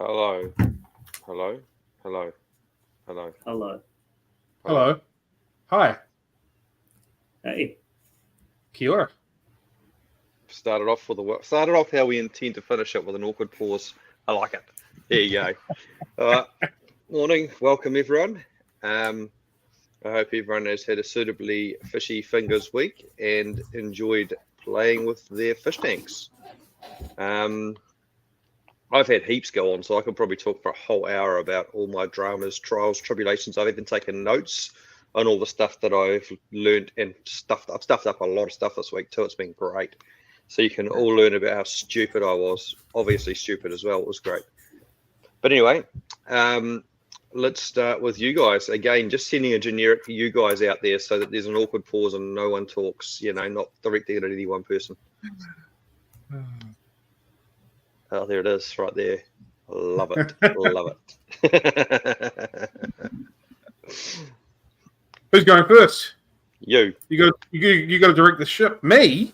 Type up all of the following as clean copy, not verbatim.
Hello. Hello. Hello. Hello. Hello. Hello. Hi. Hey. Kia ora. Started off how we intend to finish it with an awkward pause. I like it. There you go. All right. Morning. Welcome everyone. I hope everyone has had a suitably fishy fingers week and enjoyed playing with their fish tanks. I've had heaps go on, so I could probably talk for a whole hour about all my dramas, trials, tribulations. I've even taken notes on all the stuff that I've learned and stuffed. I've stuffed up a lot of stuff this week too. It's been great. So you can all learn about how stupid I was. Obviously stupid as well. It was great. But anyway, let's start with you guys. Again, just sending a generic you guys out there so that there's an awkward pause and no one talks, not directly at any one person. Oh, there it is, right there. Love it. Love it. Who's going first? You. You got to direct the ship. Me?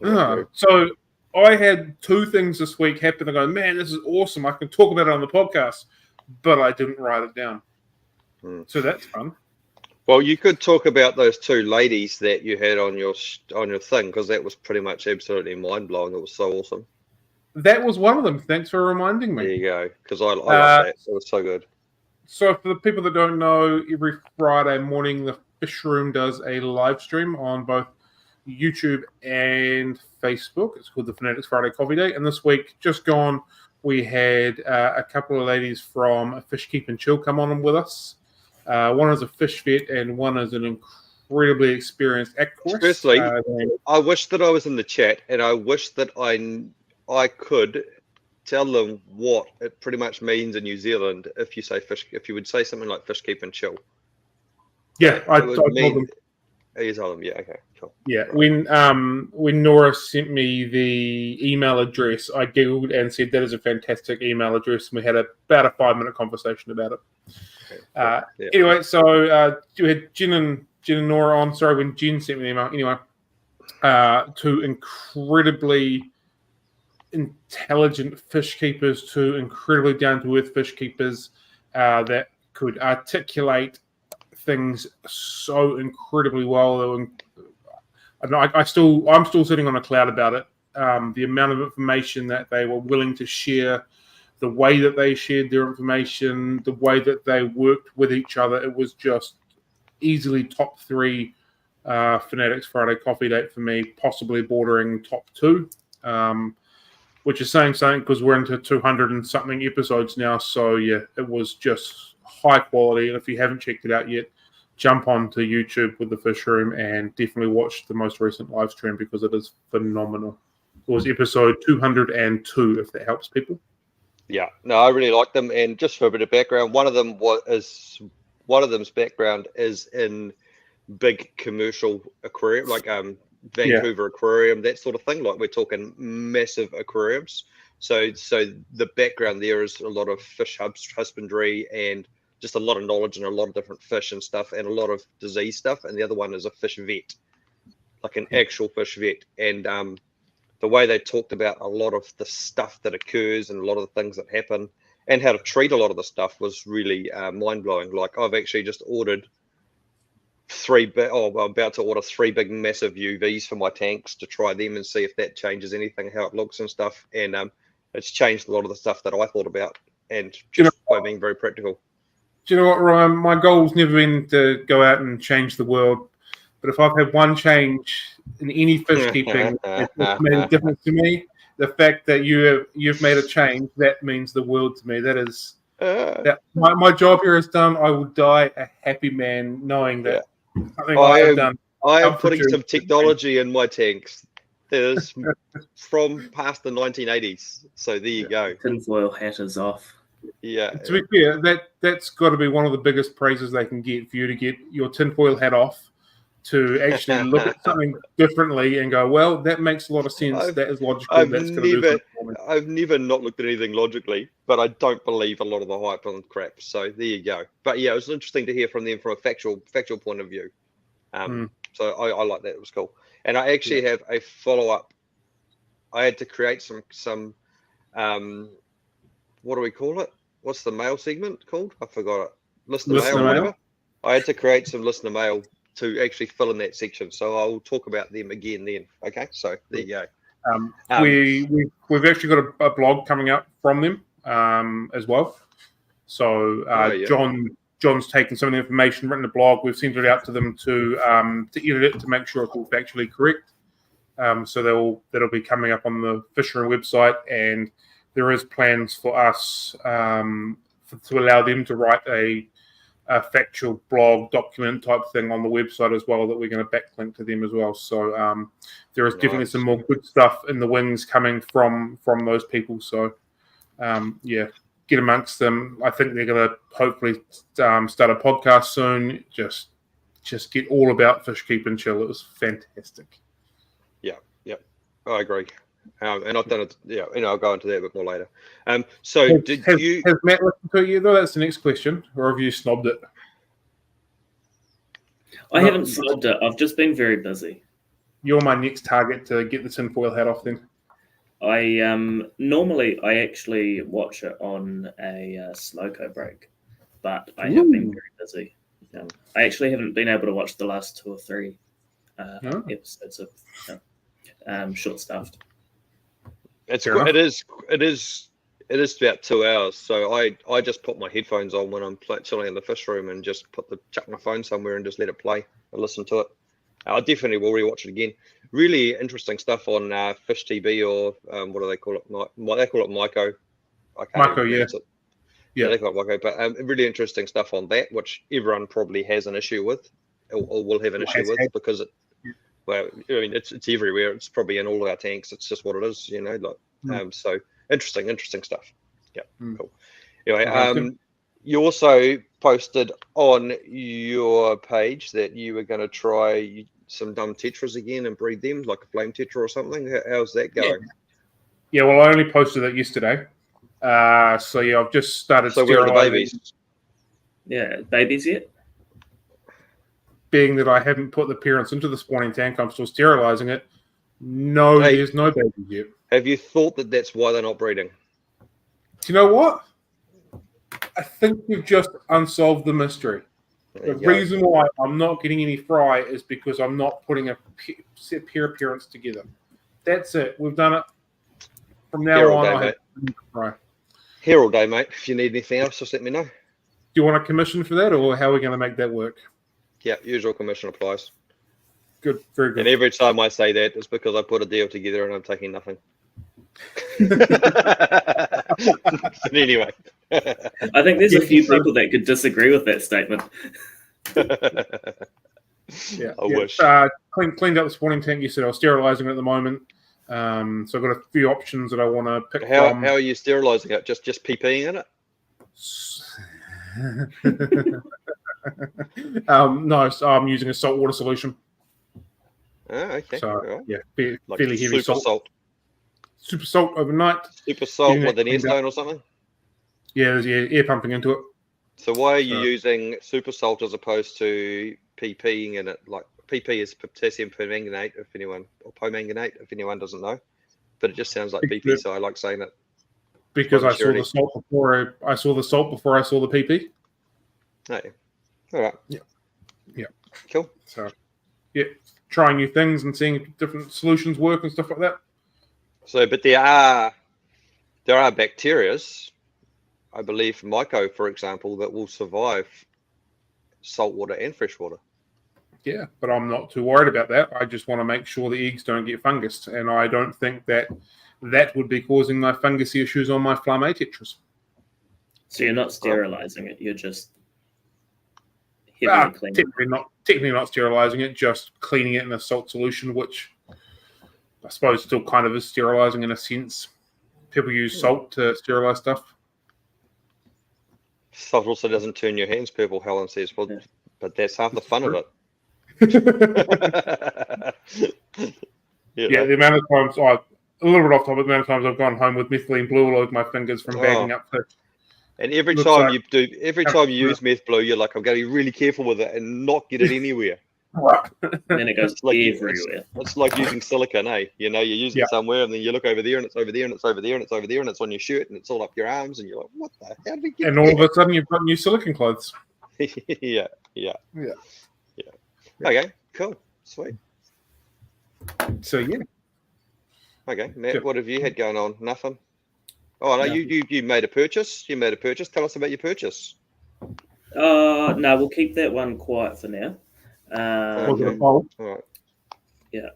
Yeah, So I had two things this week happen. I go, man, this is awesome. I can talk about it on the podcast, but I didn't write it down. So that's fun. Well, you could talk about those two ladies that you had on your thing, because that was pretty much absolutely mind blowing. It was so awesome. That was one of them. Thanks for reminding me. There you go, because I love that. It was so good. So for the people that don't know, every Friday morning, the Fish Room does a live stream on both YouTube and Facebook. It's called the Fanatics Friday Coffee Day. And this week, just gone, we had a couple of ladies from Fish Keep and Chill come on with us. One is a fish vet and one is an incredibly experienced aquarist. Firstly, I wish that I was in the chat, and I wish that I could tell them what it pretty much means in New Zealand if you would say something like Fish Keep and Chill. Yeah, I told them. You told them, yeah, okay, cool. Yeah, when Nora sent me the email address, I googled and said that is a fantastic email address, and we had about a 5-minute conversation about it. Okay, yeah. Anyway, so we had Jen and Nora on. Sorry, when Jen sent me the email. Anyway, two incredibly intelligent fish keepers, two incredibly down-to-earth fish keepers that could articulate things so incredibly well. I'm still sitting on a cloud about it. The amount of information that they were willing to share, the way that they shared their information, the way that they worked with each other, it was just easily top 3 Fanatics Friday coffee date for me, possibly bordering top 2. Which is saying something because we're into 200 and something episodes now. So yeah, it was just high quality. And if you haven't checked it out yet, jump onto YouTube with the Fish Room and definitely watch the most recent live stream because it is phenomenal. It was episode 202, if that helps people. Yeah, no, I really like them. And just for a bit of background, one of them's background is in big commercial aquarium, like Vancouver Aquarium, that sort of thing. Like we're talking massive aquariums. So the background there is a lot of fish husbandry and just a lot of knowledge and a lot of different fish and stuff and a lot of disease stuff. And the other one is a fish vet, like an actual fish vet. And the way they talked about a lot of the stuff that occurs and a lot of the things that happen and how to treat a lot of the stuff was really mind blowing. Like I've actually just ordered I'm about to order 3 big massive UVs for my tanks to try them and see if that changes anything, how it looks and stuff. And it's changed a lot of the stuff that I thought about, and just by being very practical. Do you know what, Ryan? My goal's never been to go out and change the world, but if I've had one change in any fish keeping, it's made a difference to me. The fact that you've made a change, that means the world to me. That is that my job here is done. I will die a happy man knowing that. I am putting some technology in my tanks that is from past the 1980s. So there you go. Tinfoil hat is off. Yeah. To be fair, that's got to be one of the biggest praises they can get for you to get your tinfoil hat off, to actually look at something differently and go, well, that makes a lot of sense. That is logical. I've never not looked at anything logically, but I don't believe a lot of the hype on crap. So there you go. But yeah, it was interesting to hear from them from a factual point of view. So I like that. It was cool. And I actually have a follow-up. I had to create some what do we call it? What's the mail segment called? I forgot it. Listener Listener mail or mail? whatever. I had to create some listener mail to actually fill in that section. So I'll talk about them again then. Okay, so there you go. We've actually got a blog coming up from them as well. So John's taken some of the information, written a blog. We've sent it out to them to edit it to make sure it's all factually correct. So that'll be coming up on the fishery website, and there is plans for us to allow them to write a factual blog document type thing on the website as well that we're going to backlink to them as well. So there is definitely some more good stuff in the wings coming from those people. So get amongst them. I think they're going to hopefully start a podcast soon. Just get all about Fish Keep and Chill. It was fantastic. Yeah, I agree. And I've done it. Yeah, I'll go into that a bit more later. So has Matt listened to it yet, though? That's the next question. Or have you snobbed it? I haven't snobbed it. I've just been very busy. You're my next target to get the tinfoil hat off then. Normally I actually watch it on a smoko break, but I have been very busy. I actually haven't been able to watch the last 2 or 3 episodes of Short Stuffed. It is about 2 hours. So I just put my headphones on when I'm chilling in the fish room and just chuck my phone somewhere and just let it play and listen to it. I definitely will rewatch it again. Really interesting stuff on Fish TV, or what do they call it? They call it Myco. Myco, yeah. Yeah, they call it Myco. But really interesting stuff on that, which everyone probably has an issue with, or will have an issue with, because it's everywhere. It's probably in all of our tanks. It's just what it is, So interesting stuff. Yeah, cool. Anyway, you also posted on your page that you were going to try some dumb tetras again and breed them, like a flame tetra or something. How's that going? Yeah, well, I only posted it yesterday. So yeah, I've just started. So where are the babies? Yeah, babies yet? Being that I haven't put the parents into the spawning tank, I'm still sterilizing it. No, there's no babies yet. Have you thought that that's why they're not breeding? Do you know what? I think we've just unsolved the mystery. The reason why I'm not getting any fry is because I'm not putting a set pair of parents together. That's it. We've done it. From now on, I have fry. Here all day, mate. If you need anything else, just let me know. Do you want a commission for that, or how are we going to make that work? Yeah, usual commission applies. Good, very good. And every time I say that, it's because I put a deal together and I'm taking nothing. But anyway. I think there's a few people that could disagree with that statement. I wish. Cleaned up the spawning tank yesterday. I was sterilizing it at the moment. So I've got a few options that I want to pick from. How are you sterilizing it? Just PPing in it? No, so I'm using a saltwater solution. Oh, okay. So, right. yeah, fairly heavy salt. Super salt overnight. Super salt with an air stone or something? Yeah, there's air pumping into it. So why are you using super salt as opposed to PPing in it? Like PP is potassium permanganate, or pomanganate, if anyone doesn't know. But it just sounds like PP, so I like saying it. Because I saw the salt before I saw the PP. Oh, yeah. All right. Yeah. Cool. So, yeah, trying new things and seeing if different solutions work and stuff like that. So, but there are bacterias, I believe, myco, for example, that will survive saltwater and freshwater. Yeah, but I'm not too worried about that. I just want to make sure the eggs don't get fungus, and I don't think that would be causing my fungusy issues on my flamme tetras. So you're not sterilizing it; you're just heavily cleaning. Technically not sterilizing it, just cleaning it in a salt solution, which I suppose still kind of is sterilizing in a sense. People use salt to sterilize stuff. Salt also doesn't turn your hands purple, Helen says. Well, but that's half the fun of it. The amount of times a little bit off topic, the amount of times I've gone home with methylene blue all over my fingers from bagging up fish. And every time you use meth blue, you're like, I'm going to be really careful with it and not get it anywhere. And then it goes everywhere. It's like using silicone, eh? You know, you use it somewhere, and then you look over there, and it's over there, and it's over there, and it's over there, and it's on your shirt, and it's all up your arms, and you're like, what the? How did we get? And all of a sudden, you've got new silicone clothes. Yeah. Okay, cool, sweet. So yeah. Okay, Matt, what have you had going on? Nothing. Oh no, you made a purchase. You made a purchase. Tell us about your purchase. No, we'll keep that one quiet for now. Okay. All right. Yeah.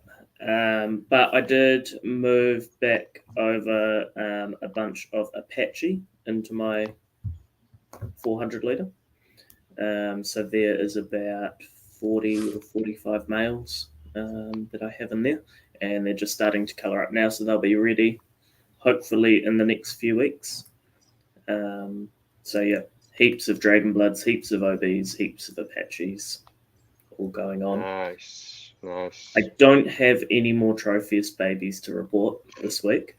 But I did move back over a bunch of Apache into my 400 litre. So there is about 40 or 45 males that I have in there, and they're just starting to colour up now, so they'll be ready hopefully in the next few weeks. So yeah, heaps of Dragon Bloods, heaps of OBs, heaps of Apaches, all going on. Nice. I don't have any more Trophiest babies to report this week,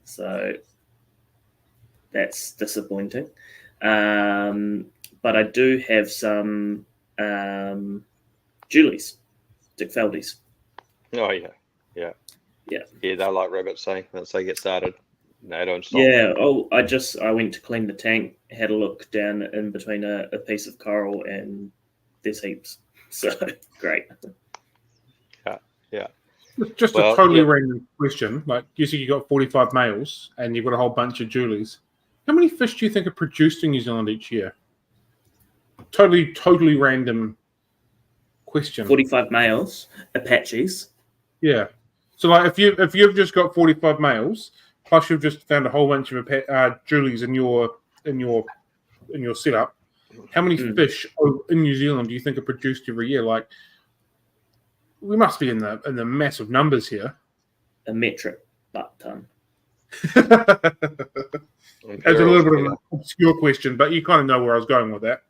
so that's disappointing. But I do have some Julies, Dick Feldies. Oh yeah. Yeah, they're like rabbits, eh? Once they get started, they don't stop. Yeah. Oh, I went to clean the tank, had a look down in between a piece of coral, and there's heaps. So great. Yeah. Just a totally random question. Like you said, you got 45 males, and you've got a whole bunch of Julies. How many fish do you think are produced in New Zealand each year? Totally random question. 45 males, Apaches. Yeah. So like if you've just got 45 males, plus you've just found a whole bunch of Julies in your setup, how many fish in New Zealand do you think are produced every year? Like we must be in the massive numbers here. A metric butt ton. It's a little bit of an obscure question, but you kind of know where I was going with that.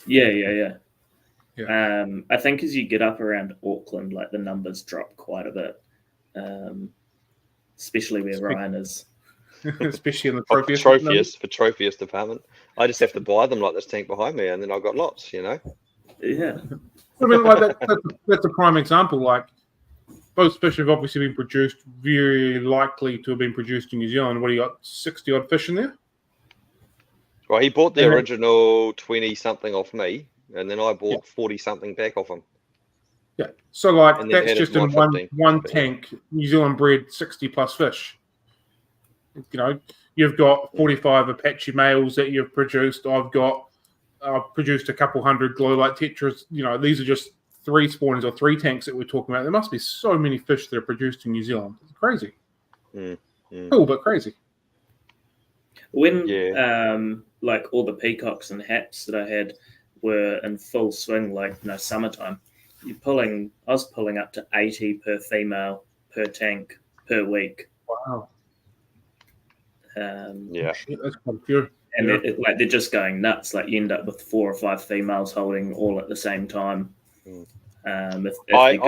Yeah. I think as you get up around Auckland, like the numbers drop quite a bit, especially where Ryan is. Especially in the Trophiest department. I just have to buy them like this tank behind me, and then I've got lots, you know. Yeah. I mean, like that's a prime example. Like those fish have obviously been produced, very likely to have been produced in New Zealand. What do you got? 60 odd fish in there. Well, he bought the original 20 something off me, and then I bought 40 something back off him. Yeah. So like that's just in one tank, New Zealand bred 60 plus fish. You know, you've got 45 Apache males that you've produced. I've produced a couple hundred glow light tetras. You know, these are just 3 spawners or 3 tanks that we're talking about. There must be so many fish that are produced in New Zealand. It's crazy. Cool, but crazy. When like all the peacocks and haps that I had were in full swing, like summertime, I was pulling up to 80 per female per tank per week. Wow. Shit, that's quite a few. And they're just going nuts. Like you end up with 4 or 5 females holding all at the same time. I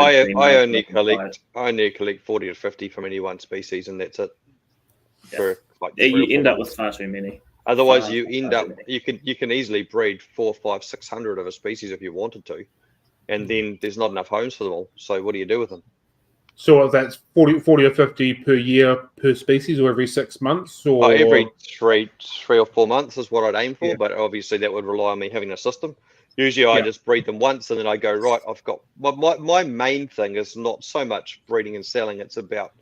only collect 40 to 50 from any one species, and that's it. You end up with far too many. Otherwise, you can easily breed 4, 5, 600 of a species if you wanted to, and then there's not enough homes for them all. So what do you do with them? So that's 40 or 50 per year per species, or every 6 months, or every three or 4 months is what I'd aim for. But obviously, that would rely on me having a system. Usually, I just breed them once, and then I go right. I've got my main thing is not so much breeding and selling; it's about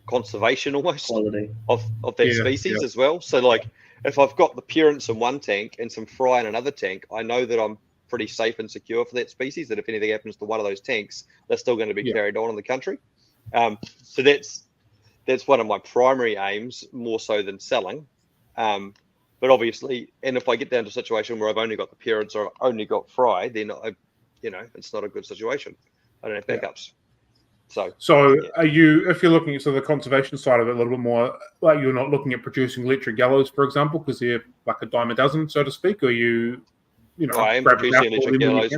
conservation almost quality of that species as well. So like, if I've got the parents in one tank and some fry in another tank, I know that I'm pretty safe and secure for that species, that if anything happens to one of those tanks, they're still going to be carried on in the country. So that's one of my primary aims, more so than selling. But obviously, and if I get down to a situation where I've only got the parents or only got fry, then it's not a good situation. I don't have backups. So are you, if you're looking at the conservation side of it a little bit more, like you're not looking at producing electric gallows, for example, because they're like a dime a dozen, so to speak, or I am producing electric gallows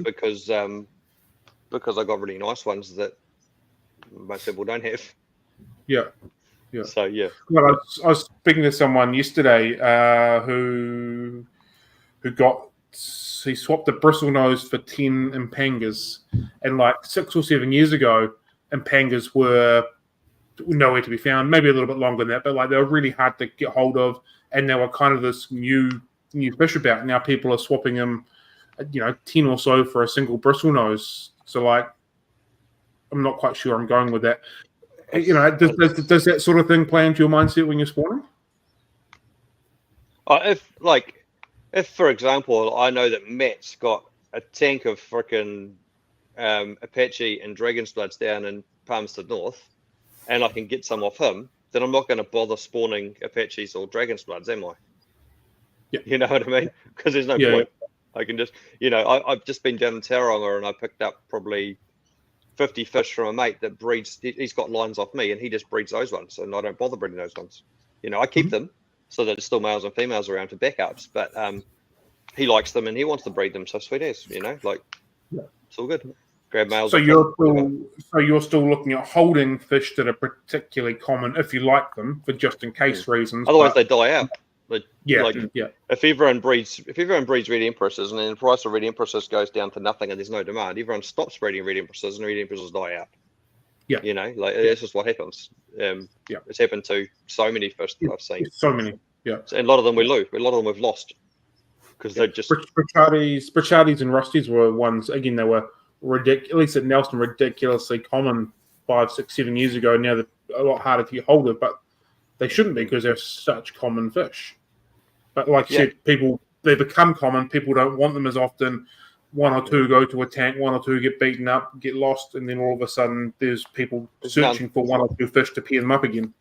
because I got really nice ones that most people don't have. Yeah. So Well, I was speaking to someone yesterday who got he swapped a bristlenose for 10 impangas, and like 6 or 7 years ago, impangas were nowhere to be found. Maybe a little bit longer than that, but like they were really hard to get hold of, and they were kind of this new fish about. Now people are swapping them, 10 or so for a single bristlenose. So like, I'm not quite sure I'm going with that. Does that sort of thing play into your mindset when you're spawning? If for example, I know that Matt's got a tank of freaking Apache and Dragonsbloods down in Palmerston North, and I can get some off him, then I'm not going to bother spawning Apaches or Dragonsbloods, am I? Yeah. You know what I mean? Because there's no point. I can just, I've just been down in Tauranga and I picked up probably 50 fish from a mate that breeds. He's got lines off me and he just breeds those ones, and I don't bother breeding those ones. I keep them so that there's still males and females around for backups, but he likes them and he wants to breed them, so sweet as, it's all good. Grab males. So you're still looking at holding fish that are particularly common if you like them for just in case reasons. Otherwise they die out. If everyone breeds red empresses and then the price of red empresses goes down to nothing and there's no demand, everyone stops breeding red empresses and red empresses die out. That's just what happens. It's happened to so many fish that I've seen. So many, and a lot of them we lose. A lot of them we've lost because they just. Sprichardis and Rusties were ones. Again, they were ridiculous. At least at Nelson, ridiculously common 5, 6, 7 years ago. Now they're a lot harder to get hold of, but they shouldn't be because they're such common fish. But like you said, they become common. People don't want them as often. 1 or 2 go to a tank, 1 or 2 get beaten up, get lost, and then all of a sudden there's people searching for 1 or 2 fish to pair them up again.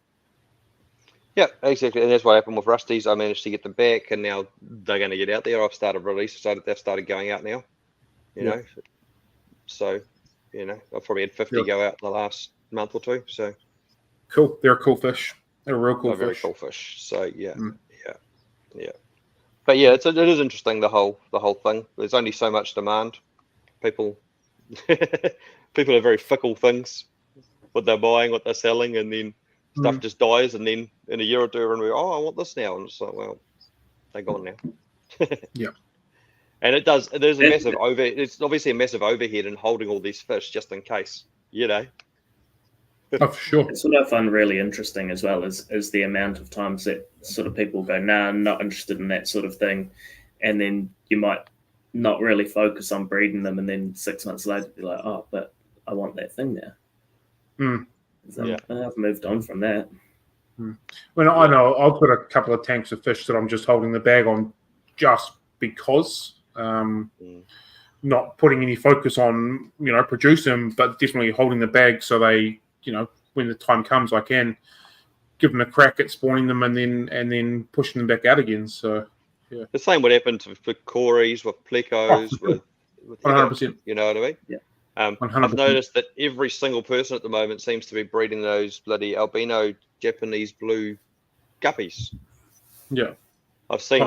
Yeah, exactly. And that's what happened with Rusties. I managed to get them back, and now they're going to get out there. I've started release. They've started going out now. So, I've probably had 50 go out in the last month or 2. So cool. They're a cool fish. They're a real cool fish. Very cool fish. So yeah. But yeah, it is interesting, the whole thing. There's only so much demand. People are very fickle things. What they're buying, what they're selling, and then stuff just dies, and then in a year or 2, and we're I want this now, and it's like, well, they're gone now. And it does. There's a massive It's obviously a massive overhead in holding all these fish just in case. Oh, for sure. It's what I find really interesting as well is the amount of times that sort of people go, nah, I'm not interested in that sort of thing. And then you might not really focus on breeding them. And then 6 months later, be like, oh, but I want that thing now. I've moved on from that. Well, I know I've got a couple of tanks of fish that I'm just holding the bag on just because. Not putting any focus on, producing them, but definitely holding the bag so they, when the time comes, I can give them a crack at spawning them and then pushing them back out again. So, yeah. The same would happen for Corys, with plecos, with 100%. You know what I mean? Yeah. I've noticed that every single person at the moment seems to be breeding those bloody albino Japanese blue guppies. Yeah. I've seen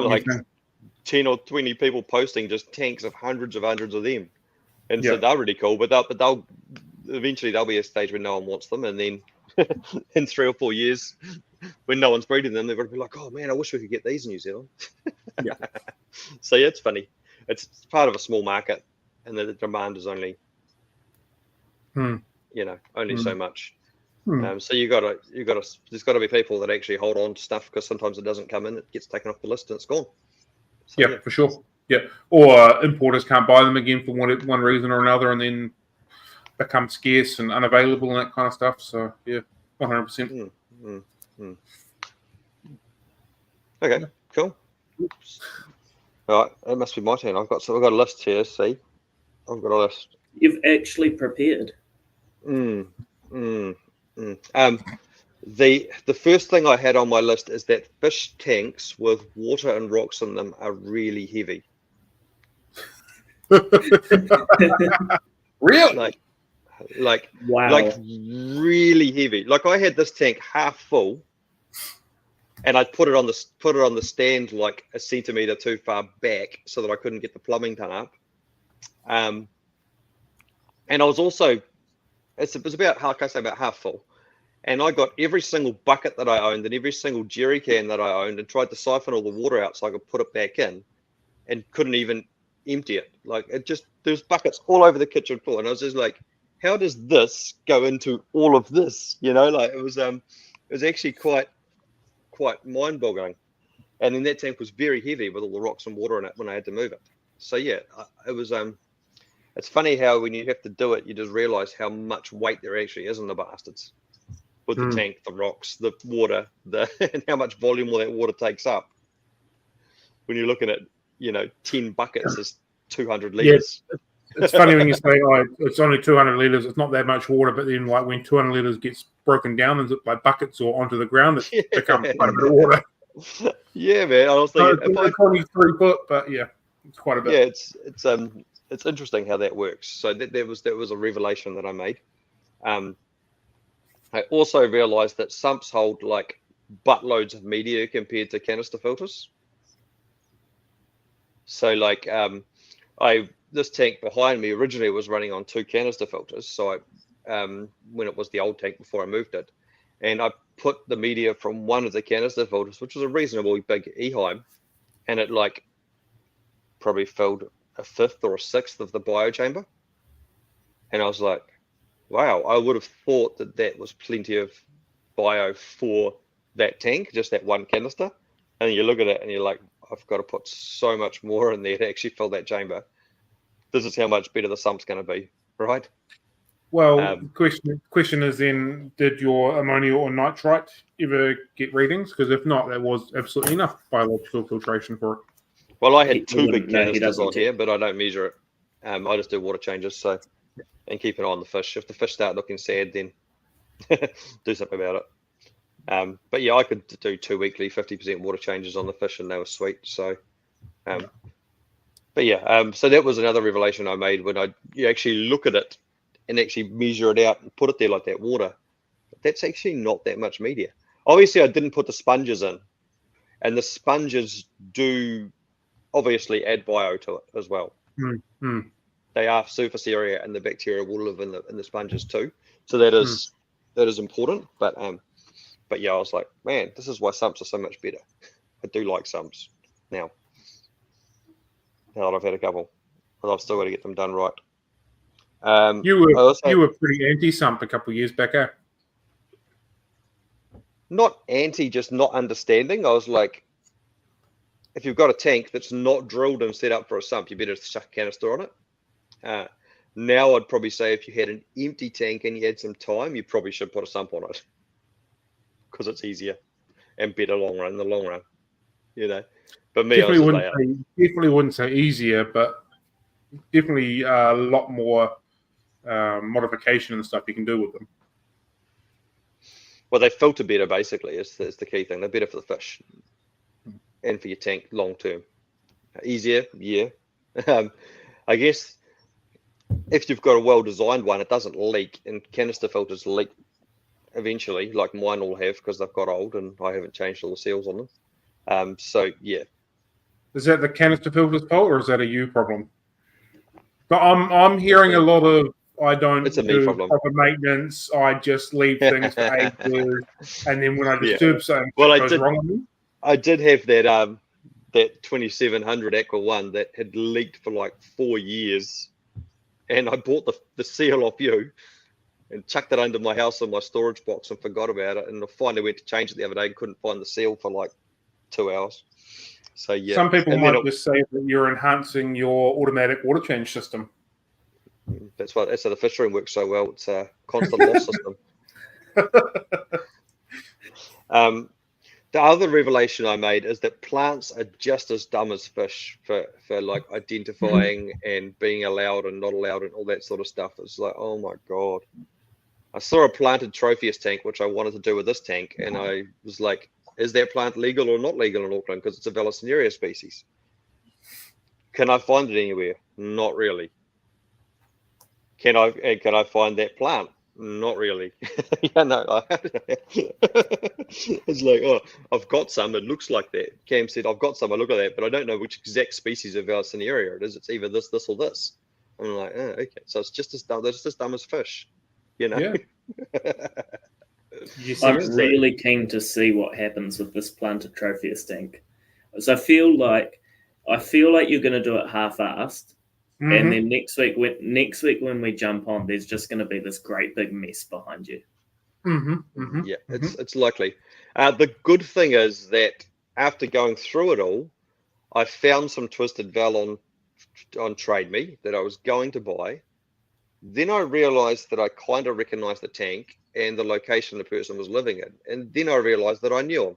10 or 20 people posting just tanks of hundreds of them. And so they're really cool, but they'll eventually there'll be a stage where no one wants them, and then in 3 or 4 years when no one's breeding them, they're going to be like, oh man, I wish we could get these in New Zealand. So it's funny. It's part of a small market, and the demand is only so much. So there's got to be people that actually hold on to stuff, because sometimes it doesn't come in, it gets taken off the list and it's gone. So, for sure. Or importers can't buy them again for one reason or another, and then become scarce and unavailable and that kind of stuff. So 100%. Okay, cool. All right, it must be my turn. I've got a list here. See, I've got a list. You've actually prepared. The first thing I had on my list is that fish tanks with water and rocks in them are really heavy. Really? Wow. Like really heavy. Like I had this tank half full, and I put it on the stand like a centimeter too far back so that I couldn't get the plumbing done up. And I was also, it was about half full. And I got every single bucket that I owned and every single jerry can that I owned and tried to siphon all the water out so I could put it back in, and couldn't even empty it. Like it just there's buckets all over the kitchen floor, and I was just like, how does this go into all of this? Like it was actually quite mind-boggling. And then that tank was very heavy with all the rocks and water in it when I had to move it. So yeah, it was it's funny how when you have to do it, you just realize how much weight there actually is in the bastards. With the tank, the rocks, the water, and how much volume all that water takes up. When you're looking at, 10 buckets is 200 liters. Yeah. It's funny when you say, it's only 200 liters, it's not that much water, but then like when 200 liters gets broken down into like buckets or onto the ground, it becomes quite a bit of water. Yeah, man. I was thinking, it's only 3 foot, but yeah, it's quite a bit. Yeah, it's interesting how that works. So that was a revelation that I made. I also realized that sumps hold like buttloads of media compared to canister filters. So like this tank behind me originally was running on 2 canister filters. So when it was the old tank before I moved it, and I put the media from one of the canister filters, which was a reasonably big Eheim, and it like probably filled a 5th or a 6th of the biochamber. And I was like, wow, I would have thought that was plenty of bio for that tank, just that one canister. And you look at it and you're like, I've got to put so much more in there to actually fill that chamber. This is how much better the sump's going to be, right? Well, question is then, did your ammonia or nitrite ever get readings? Because if not, there was absolutely enough biological filtration for it. Well, I had 2 big canisters on here, but I don't measure it. I just do water changes, and keep an eye on the fish. If the fish start looking sad, then do something about it. But yeah, I could do 2 weekly 50% water changes on the fish, and they were sweet. So, but yeah, so that was another revelation I made when you actually look at it and actually measure it out and put it there like that water. That's actually not that much media. Obviously, I didn't put the sponges in, and the sponges do obviously add bio to it as well. They are surface area, and the bacteria will live in the sponges too. So that is important. But yeah, I was like, man, this is why sumps are so much better. I do like sumps now. Now that I've had a couple, but I've still got to get them done right. You were pretty anti-sump a couple of years back, eh? Not anti, just not understanding. I was like, if you've got a tank that's not drilled and set up for a sump, you better chuck a canister on it. Now I'd probably say if you had an empty tank and you had some time, you probably should put a sump on it because it's easier and better in the long run. But me, definitely wouldn't say easier, but definitely a lot more modification and stuff you can do with them. Well, they filter better, basically, is the key thing. They're better for the fish and for your tank long term. Easier, yeah. I guess if you've got a well-designed one, it doesn't leak, and canister filters leak eventually, like mine all have because they've got old and I haven't changed all the seals on them. So, yeah. Is that the canister filter's fault, or is that a you problem? But I'm hearing a lot of I don't do proper maintenance. I just leave things for ages, and then when I disturb something, it goes wrong with me. I did have that 2700 Aqua 1 that had leaked for like 4 years, and I bought the seal off you and chucked it under my house in my storage box and forgot about it. And I finally went to change it the other day and couldn't find the seal for like 2 hours. So yeah, some people might just say that you're enhancing your automatic water change system. That's how the fish room works so well. It's a constant loss system. The other revelation I made is that plants are just as dumb as fish for like identifying and being allowed and not allowed and all that sort of stuff. It's like, oh my God. I saw a planted Tropheus tank, which I wanted to do with this tank. And I was like, is that plant legal or not legal in Auckland? Because it's a Vallisneria species. Can I find it anywhere? Not really. Can I find that plant? Not really. No. It's like, oh, I've got some. It looks like that. Cam said, I've got some. I look at that, but I don't know which exact species of Vallisneria it is. It's either this, or this. I'm like, oh, okay. So it's just as dumb. That's just as dumb as fish. Yeah. I'm really keen to see what happens with this planted Tropheus tank. So I feel like I feel like you're going to do it half-assed, and then next week when we jump on, there's just going to be this great big mess behind you. Yeah, it's likely. The good thing is that after going through it all, I found some Twisted Val on Trade Me that I was going to buy. Then I realized that I kind of recognized the tank and the location the person was living in. And then I realized that I knew him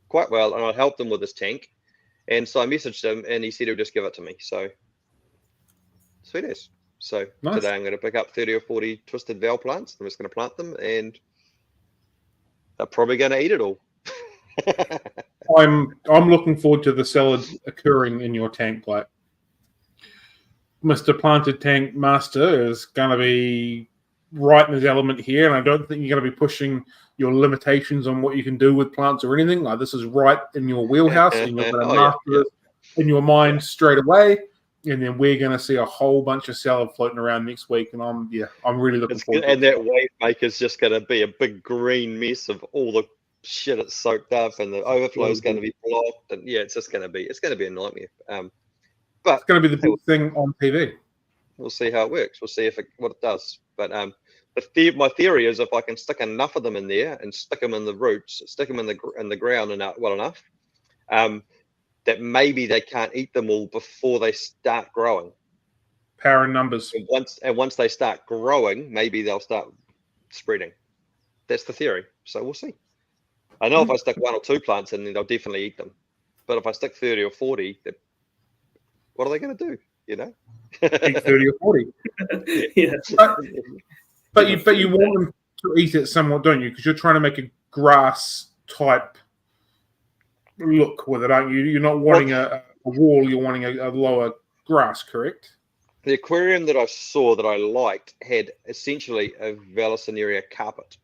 quite well, and I helped him with his tank. And so I messaged him, and he said he'll just give it to me. So sweet as. So nice. Today I'm going to pick up 30 or 40 Twisted Val plants. I'm just going to plant them, and they're probably going to eat it all. I'm looking forward to the salad occurring in your tank. Like Mr. Planted Tank Master is going to be right in his element here, and I don't think you're going to be pushing your limitations on what you can do with plants or anything. Like this is right in your wheelhouse, and you're going to master it in your mind straight away. And then we're going to see a whole bunch of salad floating around next week, and I'm really looking forward to it. And that wave maker's just going to be a big green mess of all the shit it's soaked up, and the overflow is going to be blocked, and it's just going to be a nightmare. But it's going to be the big thing on TV. We'll see how it works. We'll see what it does. But my theory is if I can stick enough of them in there and stick them in the roots, stick them in the ground and well enough, that maybe they can't eat them all before they start growing. Power in numbers. And once they start growing, maybe they'll start spreading. That's the theory. So we'll see. I know if I stick 1 or 2 plants in, then they'll definitely eat them. But if I stick 30 or 40, what are they going to do? You know, eat 30 or 40. Yeah. But you want them to eat it somewhat, don't you? Because you're trying to make a grass type look with it, aren't you? You're not wanting a wall. You're wanting a lower grass, correct? The aquarium that I saw that I liked had essentially a Vallisneria carpet.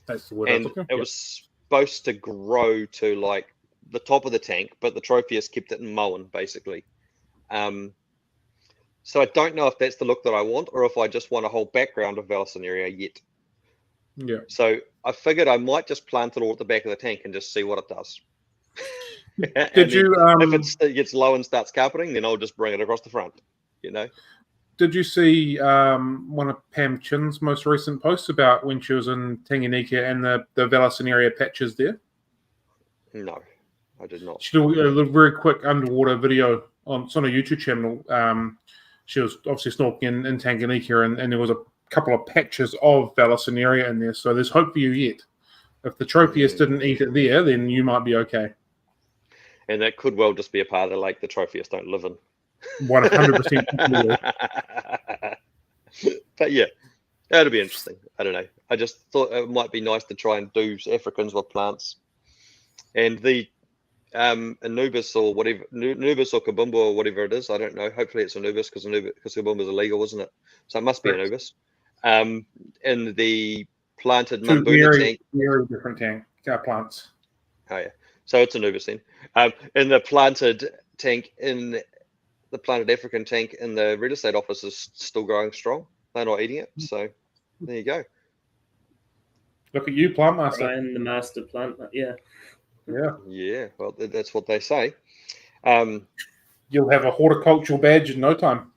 That's the word. And it was supposed to grow to like the top of the tank, but the trophiest kept it in Moen, basically. So I don't know if that's the look that I want, or if I just want a whole background of Vallisneria yet. Yeah. So I figured I might just plant it all at the back of the tank and just see what it does. Did you? If it gets low and starts carpeting, then I'll just bring it across the front. You know. Did you see one of Pam Chin's most recent posts about when she was in Tanganyika and the Vallisneria patches there? No, I did not. She did a very quick underwater video on a YouTube channel. She was obviously snorkeling in Tanganyika, and there was a couple of patches of Vallisneria in there. So there's hope for you yet. If the Tropheus didn't eat it there, then you might be okay. And that could well just be a part of the lake the Tropheus don't live in. 100%. But yeah, that'll be interesting. I don't know. I just thought it might be nice to try and do Africans with plants. And the Anubis or whatever, Anubis or Kabumba or whatever it is, I don't know. Hopefully it's Anubis because Kabumba is illegal, isn't it? So it must be Anubis. In the planted Mambuna tank. Very different tank plants. Oh yeah. So it's Anubis then. In the planted tank, in the planted African tank in the real estate office is still growing strong. They're not eating it. So there you go. Look at you, plant master. Ryan, the master plant. Yeah. Yeah. Well, that's what they say. You'll have a horticultural badge in no time.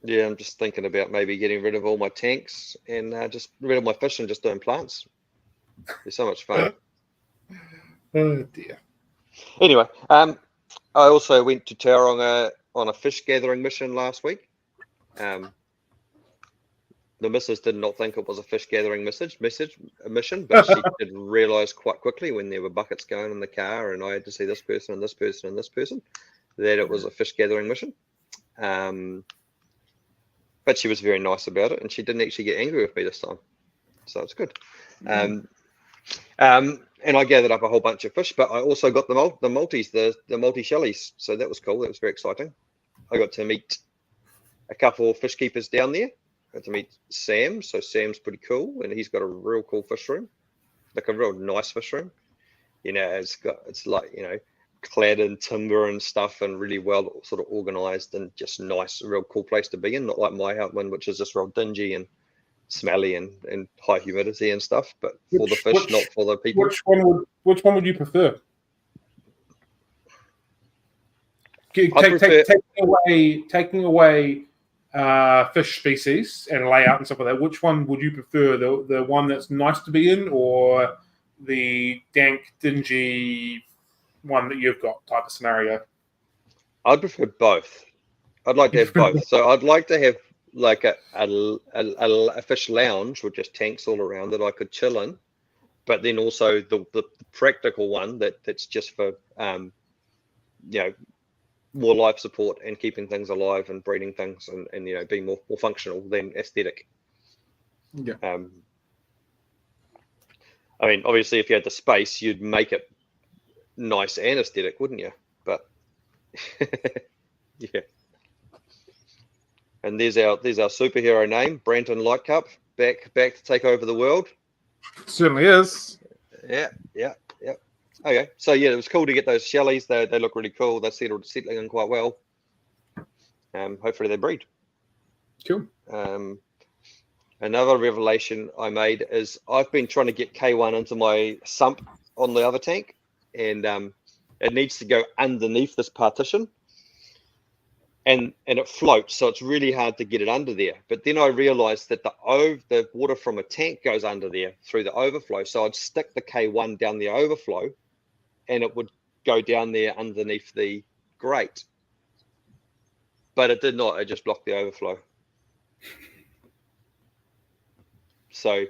Yeah, I'm just thinking about maybe getting rid of all my tanks and just rid of my fish and just doing plants. It's so much fun. Oh dear. Anyway, I also went to Tauranga on a fish gathering mission last week. The missus did not think it was a fish gathering mission, but she did realise quite quickly when there were buckets going in the car and I had to see this person and this person and this person that it was a fish gathering mission. But she was very nice about it and she didn't actually get angry with me this time. So it's good. And I gathered up a whole bunch of fish, but I also got the multis, the multi-shellies. So that was cool. That was very exciting. I got to meet a couple of fish keepers down there. I got to meet Sam. So Sam's pretty cool, and he's got a real cool fish room, like a real nice fish room. You know, it's like, you know, clad in timber and stuff, and really well sort of organized and just nice, a real cool place to be in. Not like my one, which is just real dingy and smelly and high humidity and stuff. But for the fish, not for the people. Which one would you prefer? taking away fish species and layout and stuff like that, which one would you prefer? The one that's nice to be in, or the dank, dingy one that you've got type of scenario? I'd prefer both. I'd like to have both. So I'd like to have like a fish lounge with just tanks all around that I could chill in, but then also the practical one that's just for more life support and keeping things alive and breeding things and being more functional than aesthetic. Yeah. I mean, obviously, if you had the space, you'd make it nice and aesthetic, wouldn't you? But yeah. And there's our superhero name, Branton Lightcup, back to take over the world. Certainly is. Yeah. Okay, so yeah, it was cool to get those shellies. They look really cool. They're settling in quite well. Hopefully they breed. Cool. Another revelation I made is I've been trying to get K1 into my sump on the other tank, and it needs to go underneath this partition, and it floats, so it's really hard to get it under there. But then I realized that the water from a tank goes under there through the overflow, so I'd stick the K1 down the overflow, and it would go down there underneath the grate. But it did not. It just blocked the overflow. So,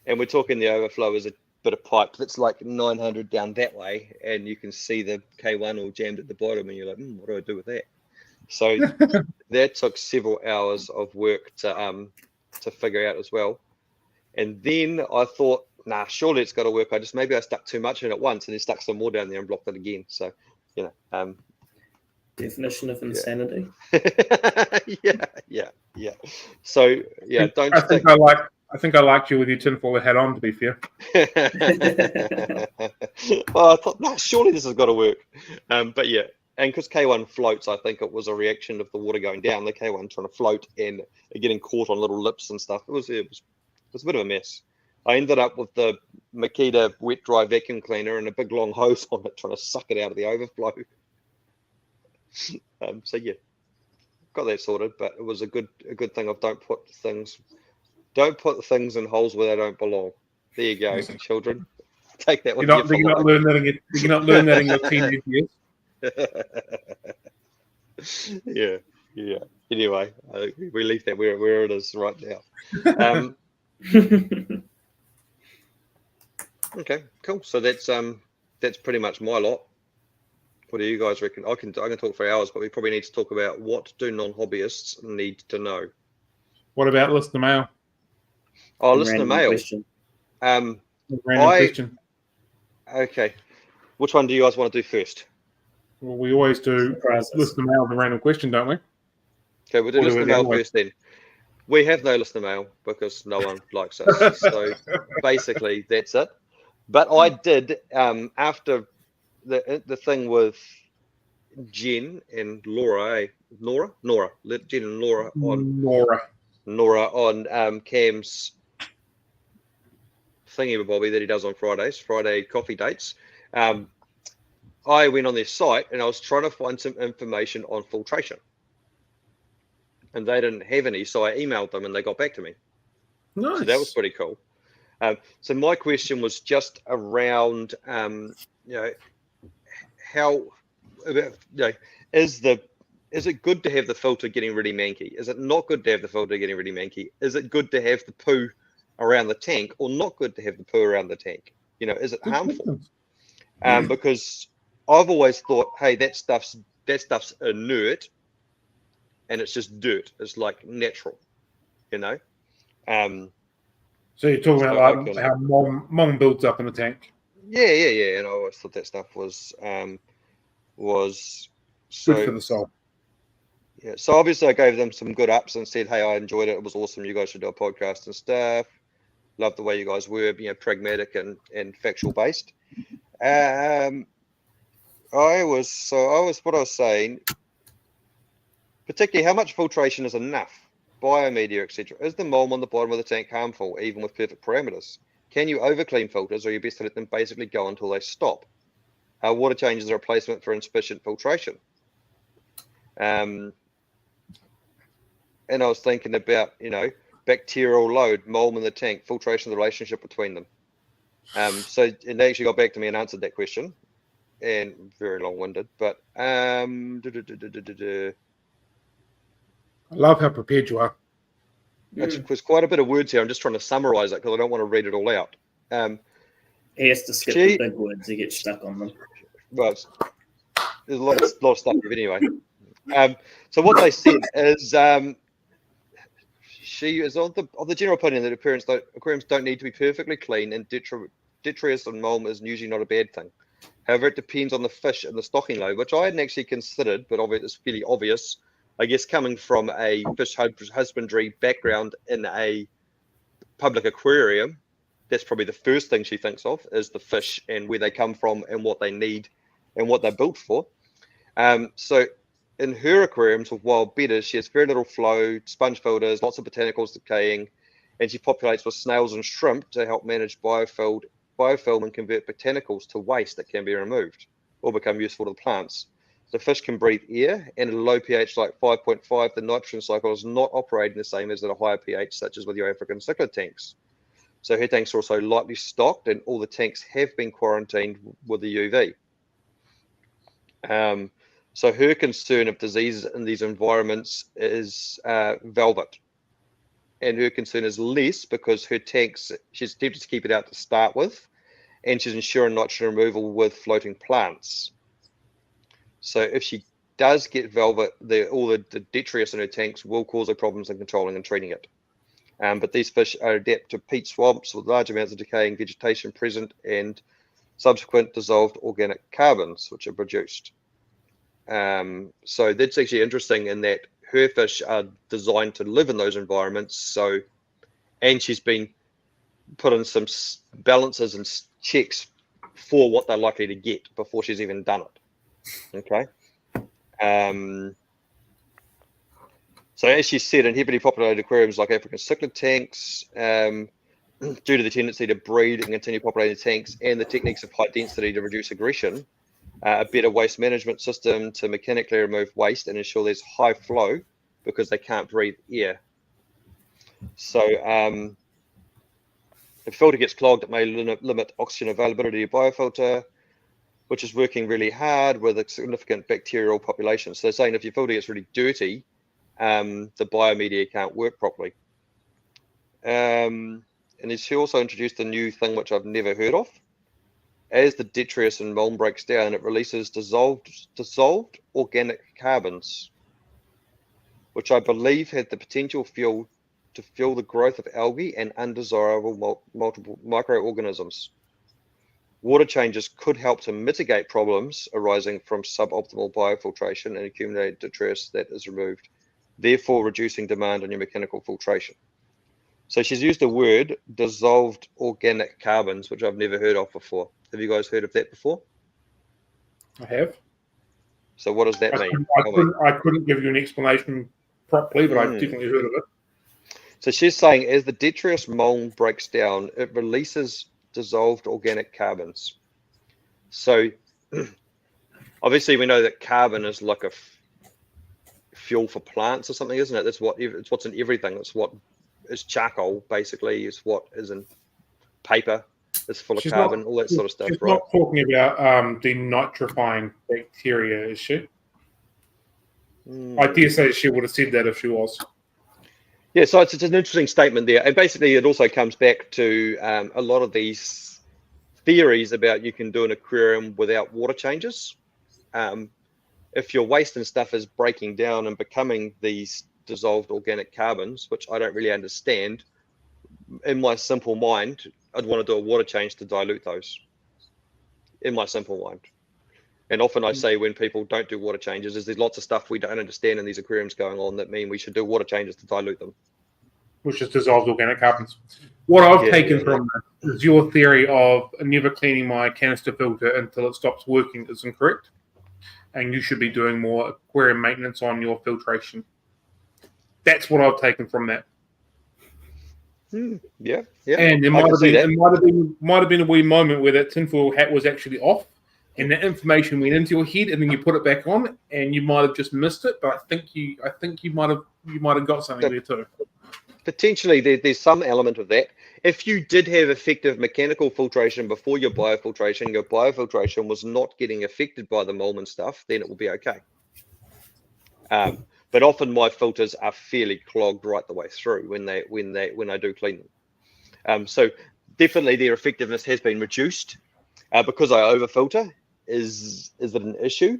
and we're talking the overflow is a bit of pipe that's like 900 down that way, and you can see the K1 all jammed at the bottom, and you're like, what do I do with that? So that took several hours of work to figure out as well. And then I thought, surely it's got to work. Maybe I stuck too much in at once and then stuck some more down there and blocked it again. So, definition of insanity. Yeah. So yeah, I think I liked you with your tinfoil hat on, to be fair. Well, I thought, surely this has got to work. But yeah, and because K1 floats, I think it was a reaction of the water going down. The K1 trying to float and getting caught on little lips and stuff. It was a bit of a mess. I ended up with the Makita wet dry vacuum cleaner and a big long hose on it, trying to suck it out of the overflow. So yeah, got that sorted. But it was a good thing of don't put things in holes where they don't belong. There you go, children. Take that one. Did you not learn that in your teenage years? Yeah. Anyway, we leave that where it is right now. Okay, cool. So that's pretty much my lot. What do you guys reckon? I can talk for hours, but we probably need to talk about what do non-hobbyists need to know. What about listener mail? Oh, listener mail. Question. Random question. Okay. Which one do you guys want to do first? Well, we always do listener mail and random question, don't we? Okay, we'll do listener mail first then. We have no listener mail because no one likes us. So basically, that's it. But I did, after the thing with Jen and Laura, Jen and Laura on Cam's thingy Bobby that he does on Friday coffee dates. I went on their site and I was trying to find some information on filtration, and they didn't have any, so I emailed them and they got back to me. Nice. So that was pretty cool. So my question was just around, how, is it good to have the filter getting really manky? Is it not good to have the filter getting really manky? Is it good to have the poo around the tank, or not good to have the poo around the tank? Is it harmful? Because I've always thought, hey, that stuff's inert, and it's just dirt. It's like natural, So you're talking about how mong builds up in the tank. Yeah. And I always thought that stuff was so good for the soul. Yeah. So obviously I gave them some good ups and said, hey, I enjoyed it. It was awesome. You guys should do a podcast and stuff. Love the way you guys were, pragmatic and factual based. I was saying, particularly how much filtration is enough, biomedia, etc. Is the mold on the bottom of the tank harmful, even with perfect parameters? Can you overclean filters, or are you best to let them basically go until they stop? Water change is a replacement for insufficient filtration. And I was thinking about, bacterial load, mold in the tank, filtration, the relationship between them. So they actually got back to me and answered that question, and very long-winded, but I love how prepared you are. It was quite a bit of words here. I'm just trying to summarize it because I don't want to read it all out. He has to skip the big words. He gets stuck on them. Well, there's a lot of stuff here anyway. So what they said is she is of the general opinion that aquariums don't need to be perfectly clean, and detritus and mold is usually not a bad thing. However, it depends on the fish and the stocking load, which I hadn't actually considered, but it's fairly obvious. I guess coming from a fish husbandry background in a public aquarium, that's probably the first thing she thinks of is the fish and where they come from and what they need and what they're built for. So in her aquariums with wild bedders, she has very little flow, sponge filters, lots of botanicals decaying, and she populates with snails and shrimp to help manage biofilm and convert botanicals to waste that can be removed or become useful to the plants. The fish can breathe air, and at a low pH like 5.5, the nitrogen cycle is not operating the same as at a higher pH, such as with your African cichlid tanks. So her tanks are also lightly stocked, and all the tanks have been quarantined with the UV. So her concern of diseases in these environments is velvet. And her concern is less because her tanks, she's attempted to keep it out to start with, and she's ensuring nitrogen removal with floating plants. So if she does get velvet, all the detritus in her tanks will cause her problems in controlling and treating it. But these fish are adept to peat swamps with large amounts of decaying vegetation present and subsequent dissolved organic carbons, which are produced. So that's actually interesting in that her fish are designed to live in those environments. And she's been put in some balances and checks for what they're likely to get before she's even done it. Okay. So as she said, in heavily populated aquariums like African cichlid tanks, due to the tendency to breed and continue populating tanks and the techniques of high density to reduce aggression, a better waste management system to mechanically remove waste and ensure there's high flow because they can't breathe air. So if the filter gets clogged, it may limit oxygen availability to your biofilter, which is working really hard with a significant bacterial population. So they're saying if your filter gets really dirty, the biomedia can't work properly. And she also introduced a new thing which I've never heard of. As the detritus and mold breaks down, it releases dissolved organic carbons, which I believe had the potential to fuel the growth of algae and undesirable multiple microorganisms. Water changes could help to mitigate problems arising from suboptimal biofiltration and accumulated detritus that is removed, therefore reducing demand on your mechanical filtration. So she's used the word dissolved organic carbons, which I've never heard of before. Have you guys heard of that before? I have. So what does that mean? I couldn't give you an explanation properly, but I've definitely heard of it. So she's saying as the detritus mold breaks down, it releases dissolved organic carbons. So obviously we know that carbon is like a fuel for plants or something, isn't it? It's what's in everything. It's what is charcoal, basically. It's what is in paper. It's full of carbon, all that sort of stuff, she's right? Not talking about denitrifying bacteria, is she? I dare say she would have said that if she was. Yeah, so it's an interesting statement there. And basically it also comes back to a lot of these theories about you can do an aquarium without water changes. If your waste and stuff is breaking down and becoming these dissolved organic carbons, which I don't really understand, in my simple mind, I'd want to do a water change to dilute those, in my simple mind. And often I say when people don't do water changes, is there's lots of stuff we don't understand in these aquariums going on that mean we should do water changes to dilute them. Which is dissolved organic carbons. What I've taken from that is your theory of never cleaning my canister filter until it stops working is incorrect. And you should be doing more aquarium maintenance on your filtration. That's what I've taken from that. Yeah. And there might have been a wee moment where that tinfoil hat was actually off, and that information went into your head, and then you put it back on, and you might have just missed it. But I think you might have got something there too. Potentially, there's some element of that. If you did have effective mechanical filtration before your biofiltration was not getting affected by the mold and stuff, then it will be okay. But often my filters are fairly clogged right the way through when I do clean them. So definitely their effectiveness has been reduced because I overfilter. Is it an issue?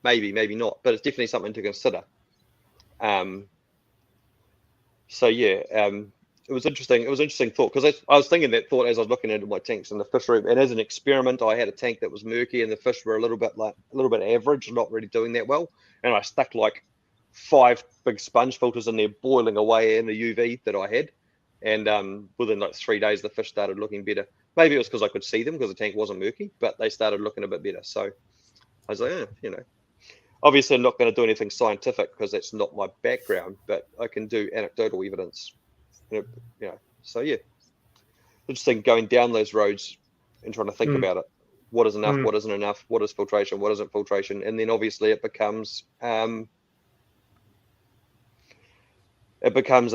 Maybe not, but it's definitely something to consider. So yeah, it was interesting. It was an interesting thought because I was thinking that thought as I was looking into my tanks in the fish room. And as an experiment, I had a tank that was murky and the fish were a little bit average, not really doing that well. And I stuck like 5 big sponge filters in there, boiling away in the UV that I had. And within like 3 days, the fish started looking better. Maybe it was because I could see them because the tank wasn't murky, but they started looking a bit better. So I was like, obviously I'm not going to do anything scientific because that's not my background, but I can do anecdotal evidence. So yeah, interesting going down those roads and trying to think about it. What is enough? What isn't enough? What is filtration? What isn't filtration? And then obviously it becomes an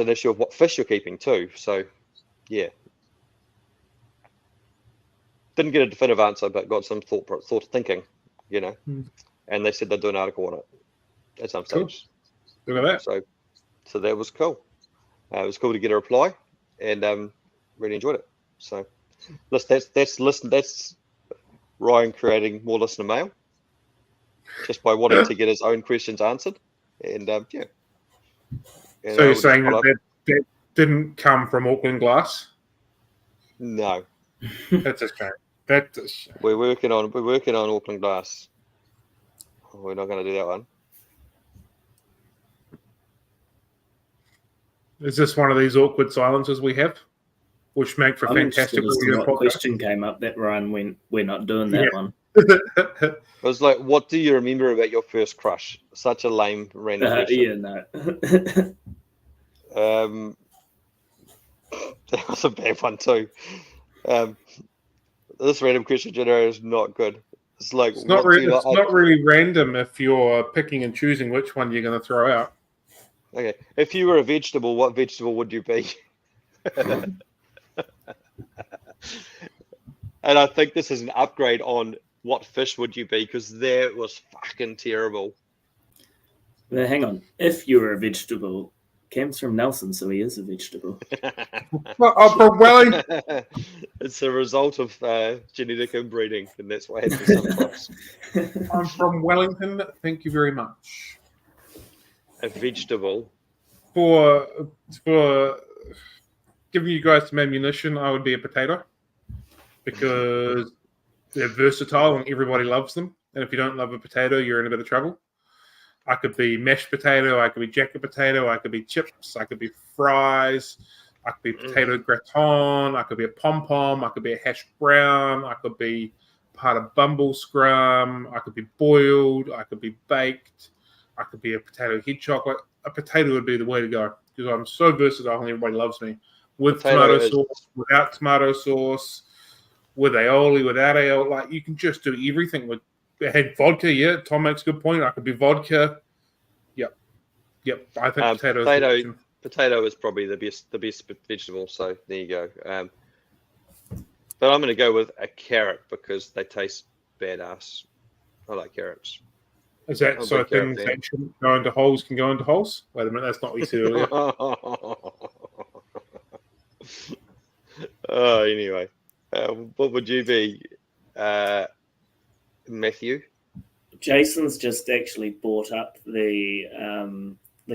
issue of what fish you're keeping too. So yeah, didn't get a definitive answer, but got some thought thinking, and they said they'd do an article on it at some stage. Look at that. So that was cool. It was cool to get a reply, and really enjoyed it. So that's Ryan creating more listener mail just by wanting to get his own questions answered, and yeah. And so you're saying that didn't come from Auckland Glass? No, that's a shame. That's a shame. We're working on Auckland Glass. We're not going to do that one. Is this one of these awkward silences we have, which make for fantastic audio podcast? Question came up that Ryan went, "We're not doing that one." I was like, "What do you remember about your first crush?" Such a lame random question. Yeah, no. That was a bad one too. This random question generator is not good. It's like it's not really random if you're picking and choosing which one you're going to throw out. Okay, if you were a vegetable, what vegetable would you be? And I think this is an upgrade on what fish would you be, because that was fucking terrible. Now, hang on. If you were a vegetable, Cam's from Nelson, so he is a vegetable. Well, I'm from Wellington. It's a result of genetic inbreeding, and that's why I had some crops. I'm from Wellington. Thank you very much. A vegetable. For giving you guys some ammunition, I would be a potato because they're versatile and everybody loves them. And if you don't love a potato, you're in a bit of trouble. I could be mashed potato, I could be jacket potato, I could be chips, I could be fries, I could be potato gratin, I could be a pom-pom, I could be a hash brown, I could be part of bumble scrum, I could be boiled, I could be baked, I could be a potato head chocolate. A potato would be the way to go because I'm so versatile and everybody loves me. With tomato sauce, without tomato sauce, with aioli, without aioli, like you can just do everything with. I had vodka, yeah. Tom makes a good point. I could be vodka. Yep. I think potato is probably the best vegetable. So there you go. But I'm going to go with a carrot because they taste badass. I like carrots. Is that so? Things that shouldn't go into holes can go into holes. Wait a minute, that's not what you said earlier. Oh, anyway, what would you be? Matthew? Jason's just actually brought up the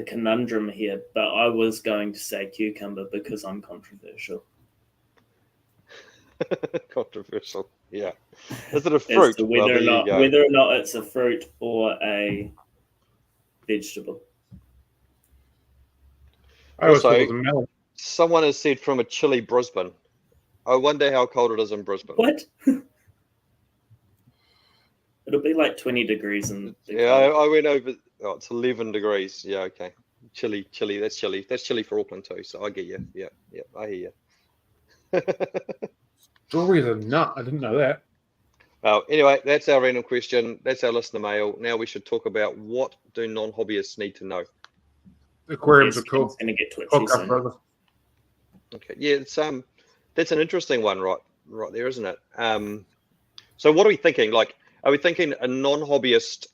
conundrum here, but I was going to say cucumber because I'm controversial. Controversial, yeah. Is it a fruit? Whether or not it's a fruit or a vegetable. Also, someone has said from a chilly Brisbane. I wonder how cold it is in Brisbane. What? It'll be like 20 degrees. I went over. Oh, it's 11 degrees. Yeah, okay. Chilly. That's chilly. That's chilly for Auckland too. So I get you. Yeah, I hear you. Strawberries are nut. I didn't know that. Anyway, that's our random question. That's our listener mail. Now we should talk about what do non-hobbyists need to know. Aquariums are cool. Going to get twitchy soon. Okay, yeah, it's that's an interesting one, right there, isn't it? So what are we thinking? Like, are we thinking a non-hobbyist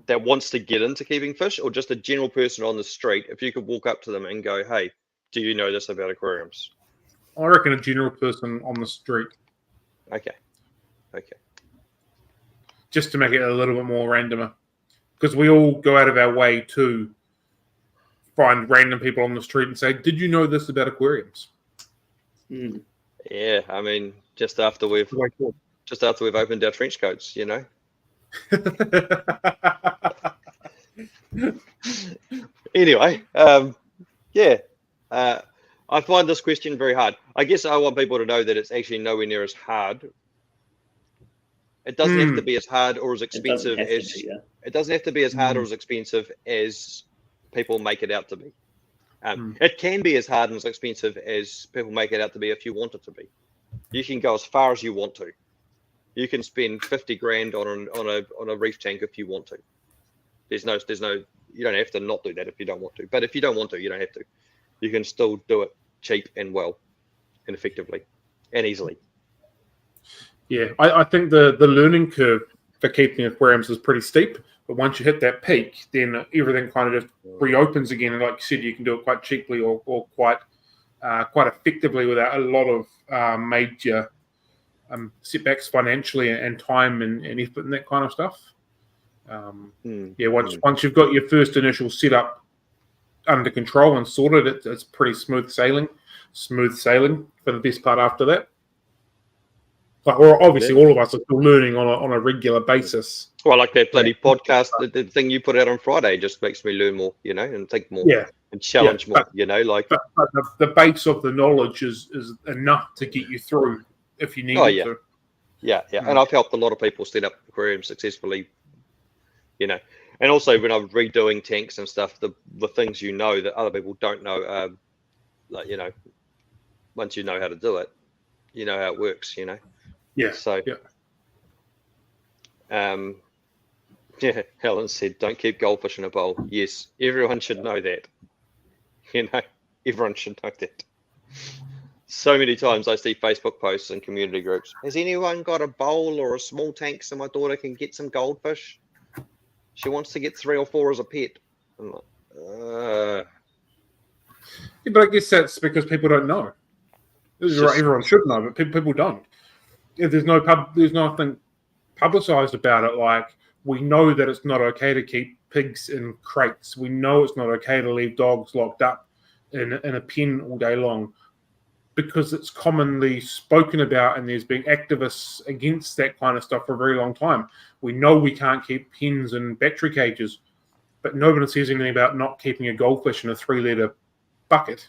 that wants to get into keeping fish, or just a general person on the street? If you could walk up to them and go, "Hey, do you know this about aquariums?" I reckon a general person on the street. Okay. Just to make it a little bit more randomer, because we all go out of our way to find random people on the street and say, "Did you know this about aquariums?" Yeah, I mean, just after we've opened our trench coats, you know. Anyway, I find this question very hard. I guess I want people to know that it's actually nowhere near as hard. It doesn't have to be as hard or as expensive as it doesn't have to be as hard or as expensive as people make it out to be. It can be as hard and as expensive as people make it out to be if you want it to be. You can go as far as you want to. You can spend 50 grand on a reef tank if you want to. There's no you don't have to not do that if you don't want to. But if you don't want to, you don't have to. You can still do it cheap and well and effectively and easily. Yeah, I think the learning curve for keeping aquariums is pretty steep. But once you hit that peak, then everything kind of just reopens again. And like you said, you can do it quite cheaply or quite effectively without a lot of major setbacks financially and time and effort and that kind of stuff. Once you've got your first initial setup under control and sorted, it's pretty smooth sailing for the best part after that. But obviously, all of us are still learning on a regular basis. Well, like that bloody podcast, the thing you put out on Friday just makes me learn more, you know, and think more, and challenge more, you know, like. But the base of the knowledge is enough to get you through if you need to. Yeah. And I've helped a lot of people set up aquariums successfully, you know. And also when I'm redoing tanks and stuff, the things you know that other people don't know, like, you know, once you know how to do it, you know how it works, you know. Yeah. So, Helen said, "Don't keep goldfish in a bowl." Yes, everyone should know that. You know, everyone should know that. So many times I see Facebook posts and community groups. Has anyone got a bowl or a small tank so my daughter can get some goldfish? She wants to get 3 or 4 as a pet. I'm like, Yeah, but I guess that's because people don't know. This is right. Everyone should know, but people don't. If there's nothing publicized about it. Like, we know that it's not okay to keep pigs in crates. We know it's not okay to leave dogs locked up in a pen all day long, because it's commonly spoken about, and there's been activists against that kind of stuff for a very long time. We know we can't keep hens in battery cages, but nobody says anything about not keeping a goldfish in a 3-litre bucket.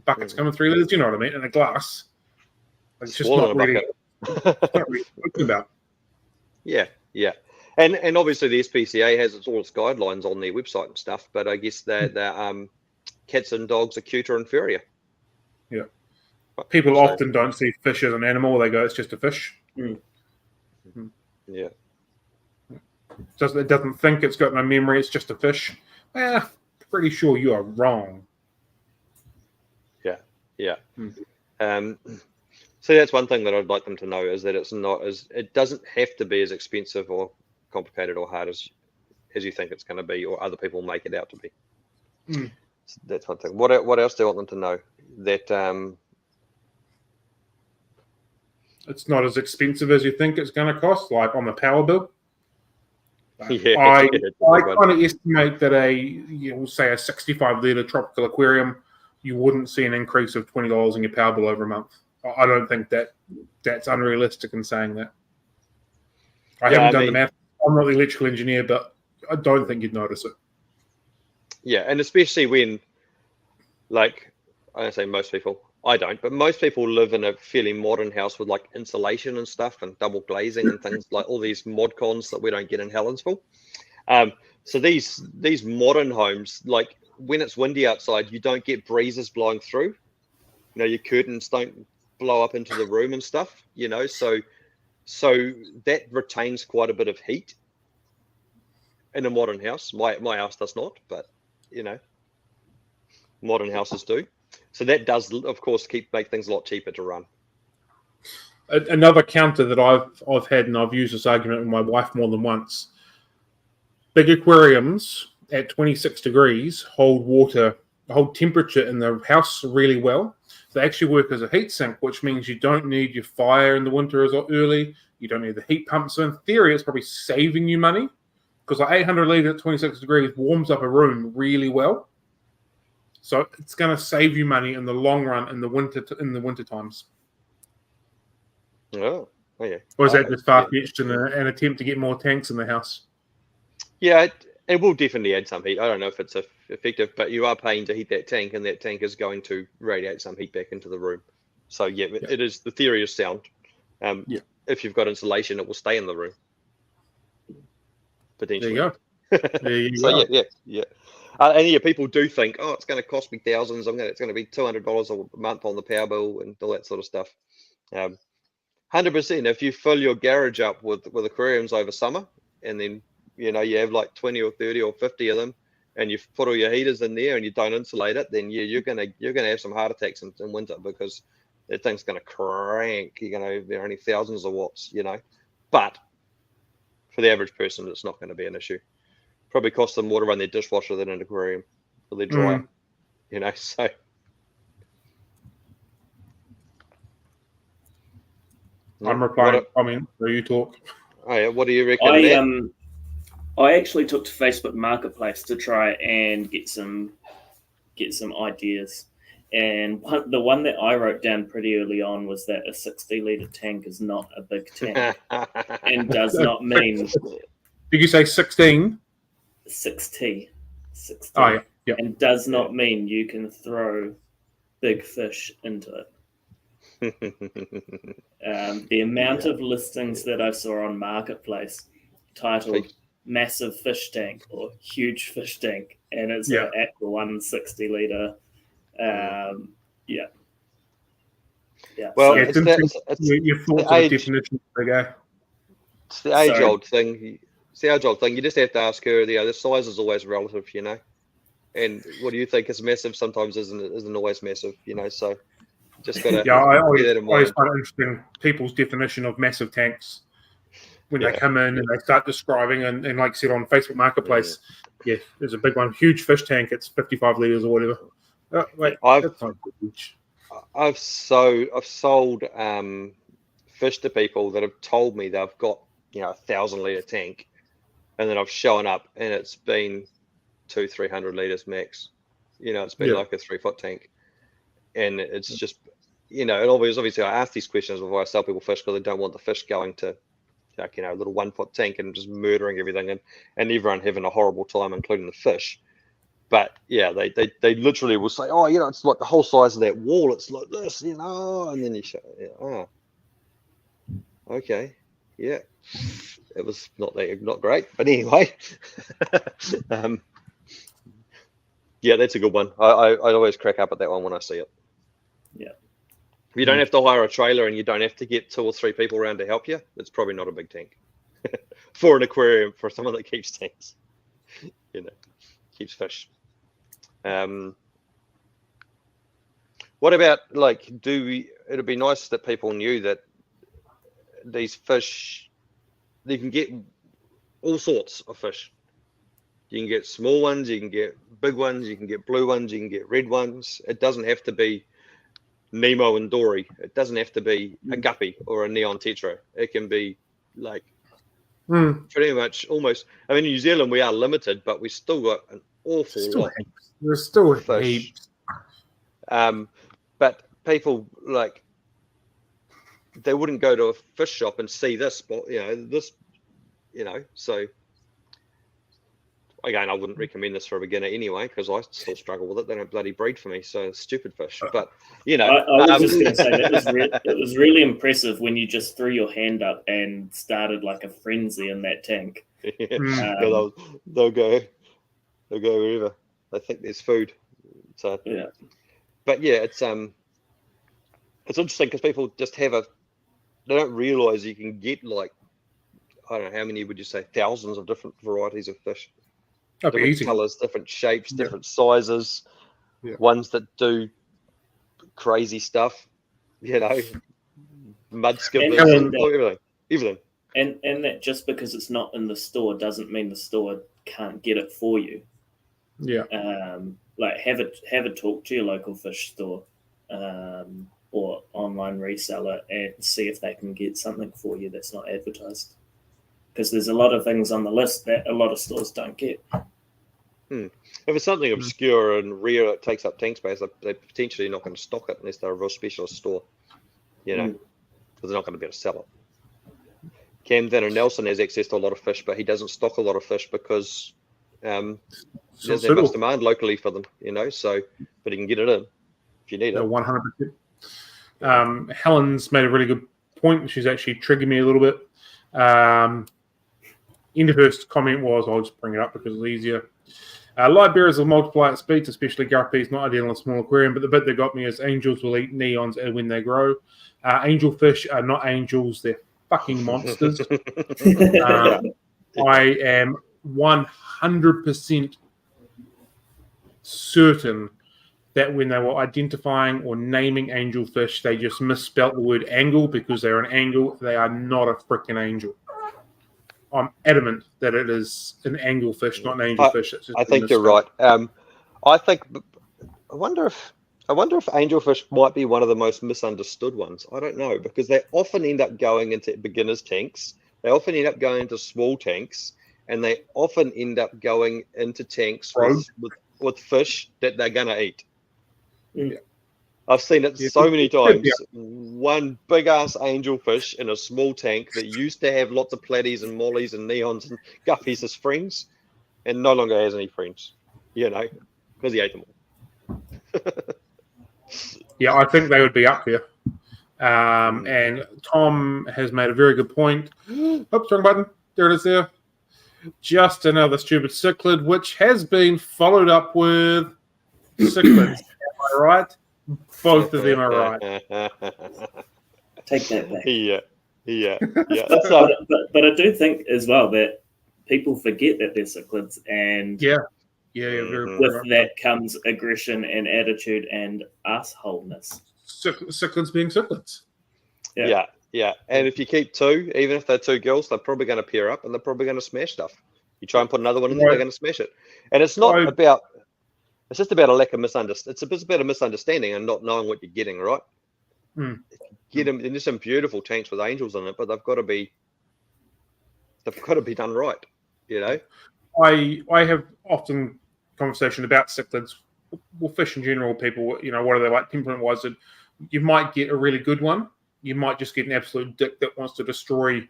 Buckets come in 3 litres, you know what I mean, in a glass. It's just not really spoken about. Yeah. And obviously the SPCA has all its guidelines on their website and stuff, but I guess that cats and dogs are cuter and furrier. Yeah. People often don't see fish as an animal. They go, it's just a fish. Yeah. It doesn't think it's got no memory. It's just a fish. Pretty sure you are wrong. Yeah. So that's one thing that I'd like them to know, is that it doesn't have to be as expensive or complicated or hard as you think it's going to be, or other people make it out to be. So that's one thing. What else do I want them to know? That it's not as expensive as you think it's going to cost, like on the power bill. Yeah, I kind of estimate that say a 65-litre tropical aquarium, you wouldn't see an increase of $20 in your power bill over a month. I don't think that's unrealistic in saying that. I haven't done the math. I'm not the electrical engineer, but I don't think you'd notice it. Yeah, and especially when, like, I don't say most people, I don't, but most people live in a fairly modern house with like insulation and stuff and double glazing and things, like all these mod cons that we don't get in Helensville. So these modern homes, like when it's windy outside, you don't get breezes blowing through. You know, your curtains don't blow up into the room and stuff, you know, so So that retains quite a bit of heat in a modern house. My house does not, but modern houses do. So that does, of course, make things a lot cheaper to run. Another counter that I've had, and I've used this argument with my wife more than once. Big aquariums at 26 degrees hold temperature in the house really well. They actually work as a heat sink, which means you don't need your fire in the winter as early. You don't need the heat pump. So in theory, it's probably saving you money, because like 800 litre at 26 degrees warms up a room really well. So it's going to save you money in the long run in the winter times. Oh, okay. Or is that just far-fetched in an attempt to get more tanks in the house? Yeah, it will definitely add some heat. I don't know if it's effective, but you are paying to heat that tank, and that tank is going to radiate some heat back into the room. So yeah, it is, the theory is sound. If you've got insulation, it will stay in the room. Potentially. There you go. There you so go. Yeah. And yeah, people do think, it's going to cost me thousands. It's going to be $200 a month on the power bill and all that sort of stuff. 100%. If you fill your garage up with aquariums over summer, and then you have like 20 or 30 or 50 of them, and you've put all your heaters in there and you don't insulate it, then you're gonna have some heart attacks in winter, because that thing's gonna crank. They're only thousands of watts, But for the average person, it's not going to be an issue. Probably costs them more to run their dishwasher than an aquarium for their dryer, So. I'm replying. So you talk. Oh yeah, what do you reckon? I actually took to Facebook Marketplace to try and get some ideas, and the one that I wrote down pretty early on was that a 60-litre tank is not a big tank, and does not mean. Did you say 16? 60. Oh yeah. And does not mean you can throw big fish into it. The amount of listings that I saw on Marketplace titled massive fish tank or huge fish tank, and it's an Aqua 160 litre. Well, it's the age-old thing. It's the age-old thing. You just have to ask her. The size is always relative, And what do you think is massive sometimes isn't always massive, So just got to I always find it interesting people's definition of massive tanks when they come in and they start describing, and like I said on Facebook Marketplace, there's a big one, huge fish tank. It's 55 litres or whatever. I've sold fish to people that have told me they've got 1,000-litre tank, and then I've shown up and it's been 200-300 litres max. It's been like a 3-foot tank, and it's just and obviously I ask these questions before I sell people fish, because I don't want the fish going to a little 1-foot tank and just murdering everything, and everyone having a horrible time, including the fish. But they literally will say, it's like the whole size of that wall. It's like this, and then you show, okay, yeah, it was not great, but anyway, that's a good one. I always crack up at that one when I see it. Yeah. If you don't have to hire a trailer and you don't have to get 2 or 3 people around to help you, it's probably not a big tank for an aquarium, for someone that keeps tanks, keeps fish. What about it'd be nice that people knew that these fish, you can get all sorts of fish. You can get small ones, you can get big ones, you can get blue ones, you can get red ones. It doesn't have to be Nemo and Dory. It doesn't have to be a guppy or a neon tetra. It can be pretty much almost. In New Zealand we are limited, but we still got an awful lot. There's still fish. But people they wouldn't go to a fish shop and see this, so. Again, I wouldn't recommend this for a beginner anyway, because I still struggle with it. They don't bloody breed for me, so stupid fish. But I was just going to say it was really impressive when you just threw your hand up and started like a frenzy in that tank. They'll go wherever they think there's food. So but it's interesting because people just have realize you can get like, I don't know, how many would you say, thousands of different varieties of fish. Different colors, different shapes, different sizes, ones that do crazy stuff, mud skippers, everything. And that just because it's not in the store doesn't mean the store can't get it for you. Yeah. Like have a talk to your local fish store, or online reseller and see if they can get something for you that's not advertised. Because there's a lot of things on the list that a lot of stores don't get. If it's something obscure and rare, it takes up tank space, they're potentially not going to stock it unless they're a real specialist store, because they're not going to be able to sell it. Cam Van Nelson has access to a lot of fish, but he doesn't stock a lot of fish because there's that much demand locally for them, so, but he can get it in if you need it. 100%. Helen's made a really good point. She's actually triggered me a little bit. In the first comment was, I'll just bring it up because it's easier. Light bearers will multiply at speeds, especially guppies, not ideal in a small aquarium, but the bit that got me is angels will eat neons when they grow. Angelfish are not angels, they're fucking monsters. I am 100% certain that when they were identifying or naming angelfish, they just misspelt the word angle because they're an angle. They are not a freaking angel. I'm adamant that it is an anglefish, not an angelfish. I think you're right. I wonder if angelfish might be one of the most misunderstood ones. I don't know, because they often end up going into beginners tanks. They often end up going into small tanks, and they often end up going into tanks with fish that they're gonna eat. Yeah. I've seen it so many times. One big ass angelfish in a small tank that used to have lots of platies and mollies and neons and guppies as friends, and no longer has any friends, because he ate them all. Yeah, I think they would be up here. And Tom has made a very good point. Oops, wrong button. There it is there. Just another stupid cichlid, which has been followed up with cichlids. Am I right? Both of them are right. Take that back. Yeah. But I do think as well that people forget that they're cichlids, and very with that comes aggression and attitude and assholeness. Cichlids being cichlids. Yeah. And if you keep two, even if they're two girls, they're probably going to pair up and they're probably going to smash stuff. You try and put another one in there, they're going to smash it. And it's not about. It's just about a lack of misunderstanding. It's about a misunderstanding and not knowing what you're getting, right? Get them. And there's some beautiful tanks with angels in it, but they've got to be done right. I have often conversation about cichlids. Well, fish in general, people, what are they like? Pinpoint wise, that you might get a really good one. You might just get an absolute dick that wants to destroy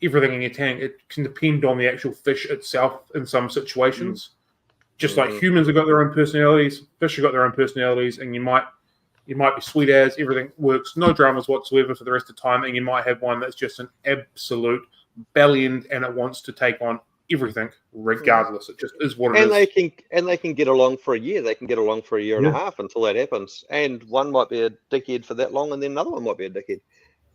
everything in your tank. It can depend on the actual fish itself in some situations. Just like humans have got their own personalities, fish have got their own personalities, and you might be sweet as, everything works, no dramas whatsoever for the rest of the time, and you might have one that's just an absolute belly-end and it wants to take on everything regardless. It just is what it is. They can get along for a year. They can get along for a year and a half until that happens. And one might be a dickhead for that long, and then another one might be a dickhead.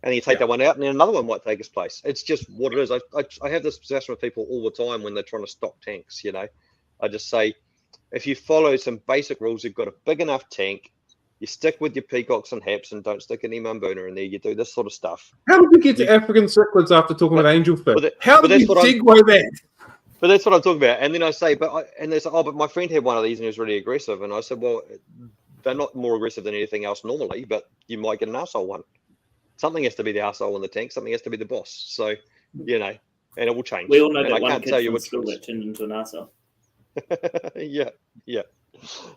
And you take that one out, and then another one might take its place. It's just what it is. I have this discussion with people all the time when they're trying to stock tanks, I just say, if you follow some basic rules, you've got a big enough tank, you stick with your peacocks and haps and don't stick any mambuna in there, you do this sort of stuff. How did we get to African cichlids after talking about angelfish? How did you segue that? But that's what I'm talking about. And then I say, but they say, but my friend had one of these and he was really aggressive. And I said, well, they're not more aggressive than anything else normally, but you might get an arsehole one. Something has to be the arsehole in the tank. Something has to be the boss. So, and it will change. We all know that I one can't kid tell you from which school that turned into an arsehole. Yeah.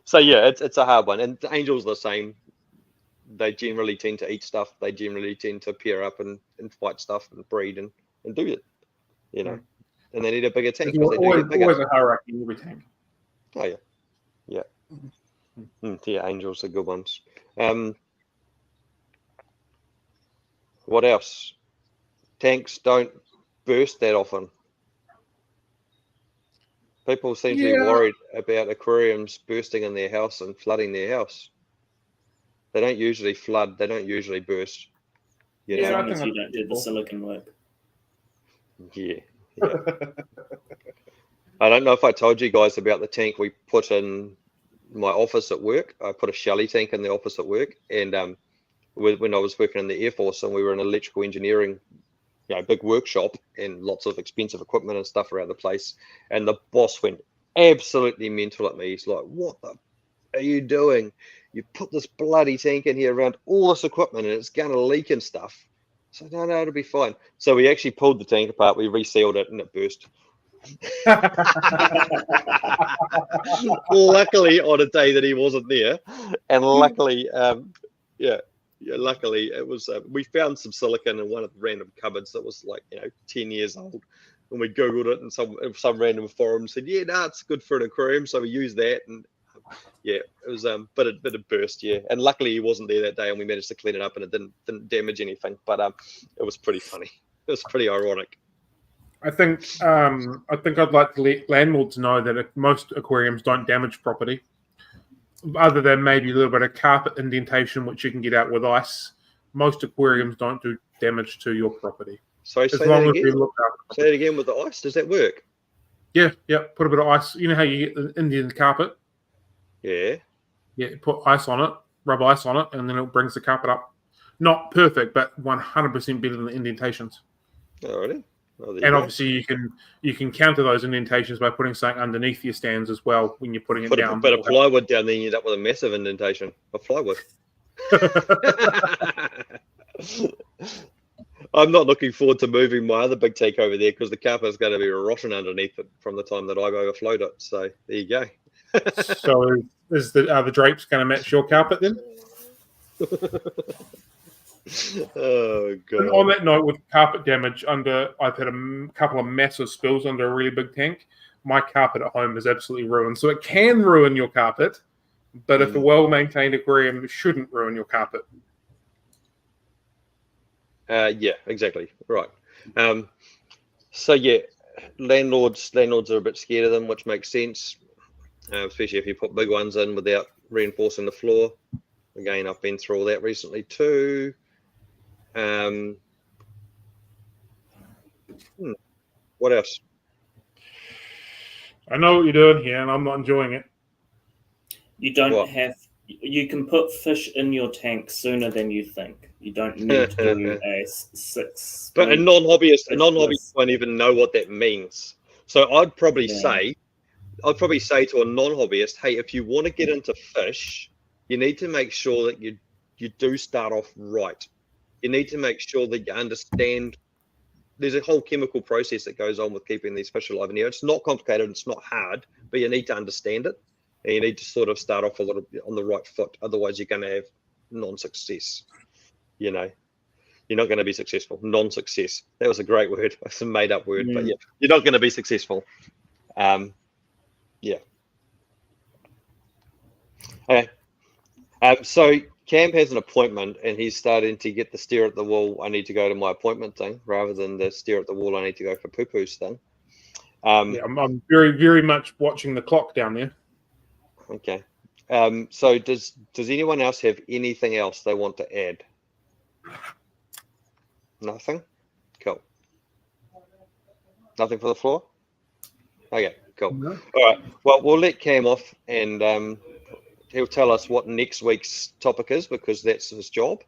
So it's a hard one, and the angels are the same. They generally tend to eat stuff. They generally tend to pair up and fight stuff and breed and do it. And they need a bigger tank. Always a hierarchy in every tank. Oh yeah. Yeah, angels are good ones. What else? Tanks don't burst that often. People seem to be worried about aquariums bursting in their house and flooding their house. They don't usually flood. They don't usually burst. As long as you don't do the silicon work. Yeah. I don't know if I told you guys about the tank we put in my office at work. I put a Shelley tank in the office at work, and when I was working in the Air Force, and we were in electrical engineering, big workshop and lots of expensive equipment and stuff around the place, and the boss went absolutely mental at me. He's like, "What the are you doing? You put this bloody tank in here around all this equipment and it's going to leak and stuff." So no, it'll be fine. So we actually pulled the tank apart, we resealed it, and it burst. Luckily, on a day that he wasn't there, and luckily, luckily it was. We found some silicon in one of the random cupboards that was like 10 years old, and we googled it, and some random forum said, it's good for an aquarium, so we used that, and it was but it burst, and luckily he wasn't there that day, and we managed to clean it up, and it didn't damage anything, but it was pretty funny. It was pretty ironic. I think I'd like to let landlords know that most aquariums don't damage property, other than maybe a little bit of carpet indentation, which you can get out with ice. Most aquariums don't do damage to your property. So say that again with the ice. Does that work? Yeah. Put a bit of ice. You know how you get the Indian carpet? Yeah. Yeah, put ice on it, rub ice on it, and then it brings the carpet up. Not perfect, but 100% better than the indentations. Alrighty. Well, and obviously you can counter those indentations by putting something underneath your stands as well when you're putting it down. Put a bit of plywood down there, you end up with a massive indentation of plywood. I'm not looking forward to moving my other big tank over there because the carpet's going to be rotten underneath it from the time that I've overflowed it. So there you go. So is the drapes going to match your carpet then? Oh god! And on that note, with carpet damage, I've had a couple of massive spills under a really big tank. My carpet at home is absolutely ruined. So it can ruin your carpet, but if a well-maintained aquarium shouldn't ruin your carpet. Yeah, exactly. Right. So landlords are a bit scared of them, which makes sense, especially if you put big ones in without reinforcing the floor. Again, I've been through all that recently too. What else? I know what you're doing here, and I'm not enjoying it. You don't have. You can put fish in your tank sooner than you think. You don't need to do a 6. But a non-hobbyist won't even know what that means. So I'd probably say to a non-hobbyist, hey, if you want to get into fish, you need to make sure that you do start off right. You need to make sure that you understand there's a whole chemical process that goes on with keeping these fish alive in here. It's not complicated, it's not hard, but you need to understand it. And you need to sort of start off a little bit on the right foot. Otherwise, you're going to have non-success. You're not going to be successful. Non-success. That was a great word. It's a made-up word, but you're not going to be successful. Okay. So Cam has an appointment, and he's starting to get the stare at the wall. I need to go to my appointment thing rather than the stare at the wall. I need to go for poo-poos thing. I'm very, very much watching the clock down there. Okay. So does anyone else have anything else they want to add? Nothing? Cool. Nothing for the floor? Okay, cool. No. All right. Well, we'll let Cam off, and he'll tell us what next week's topic is because that's his job.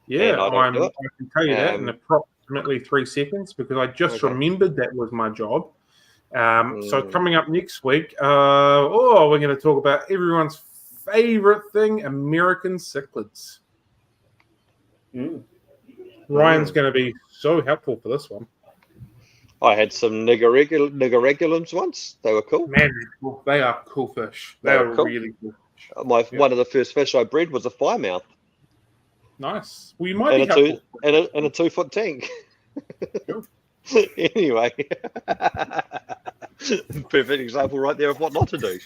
Yeah, I can tell you that in approximately 3 seconds because I just remembered that was my job. So coming up next week, we're going to talk about everyone's favorite thing, American cichlids. Ryan's going to be so helpful for this one. I had some niggerregulums once. They were cool. Man, they are cool fish. They are cool. Really cool fish. One of the first fish I bred was a firemouth. Nice. Well, you might be helpful. In a 2-foot tank. Cool. Anyway, perfect example right there of what not to do,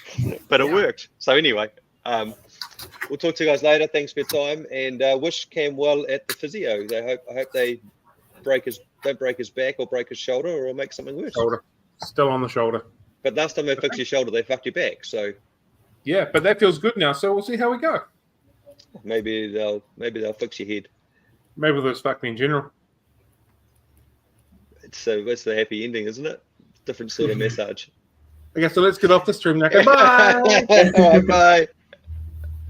but it worked. So anyway, we'll talk to you guys later. Thanks for your time, and wish Cam well at the physio. I hope they don't break his back or break his shoulder or make something worse. Shoulder, still on the shoulder. But last time they fixed your shoulder, they fucked your back. So yeah, but that feels good now. So we'll see how we go. Maybe they'll fix your head. Maybe that's fuck me in general. It's the happy ending, isn't it? Different sort of message. Okay, so let's get off the stream now. Bye. Bye.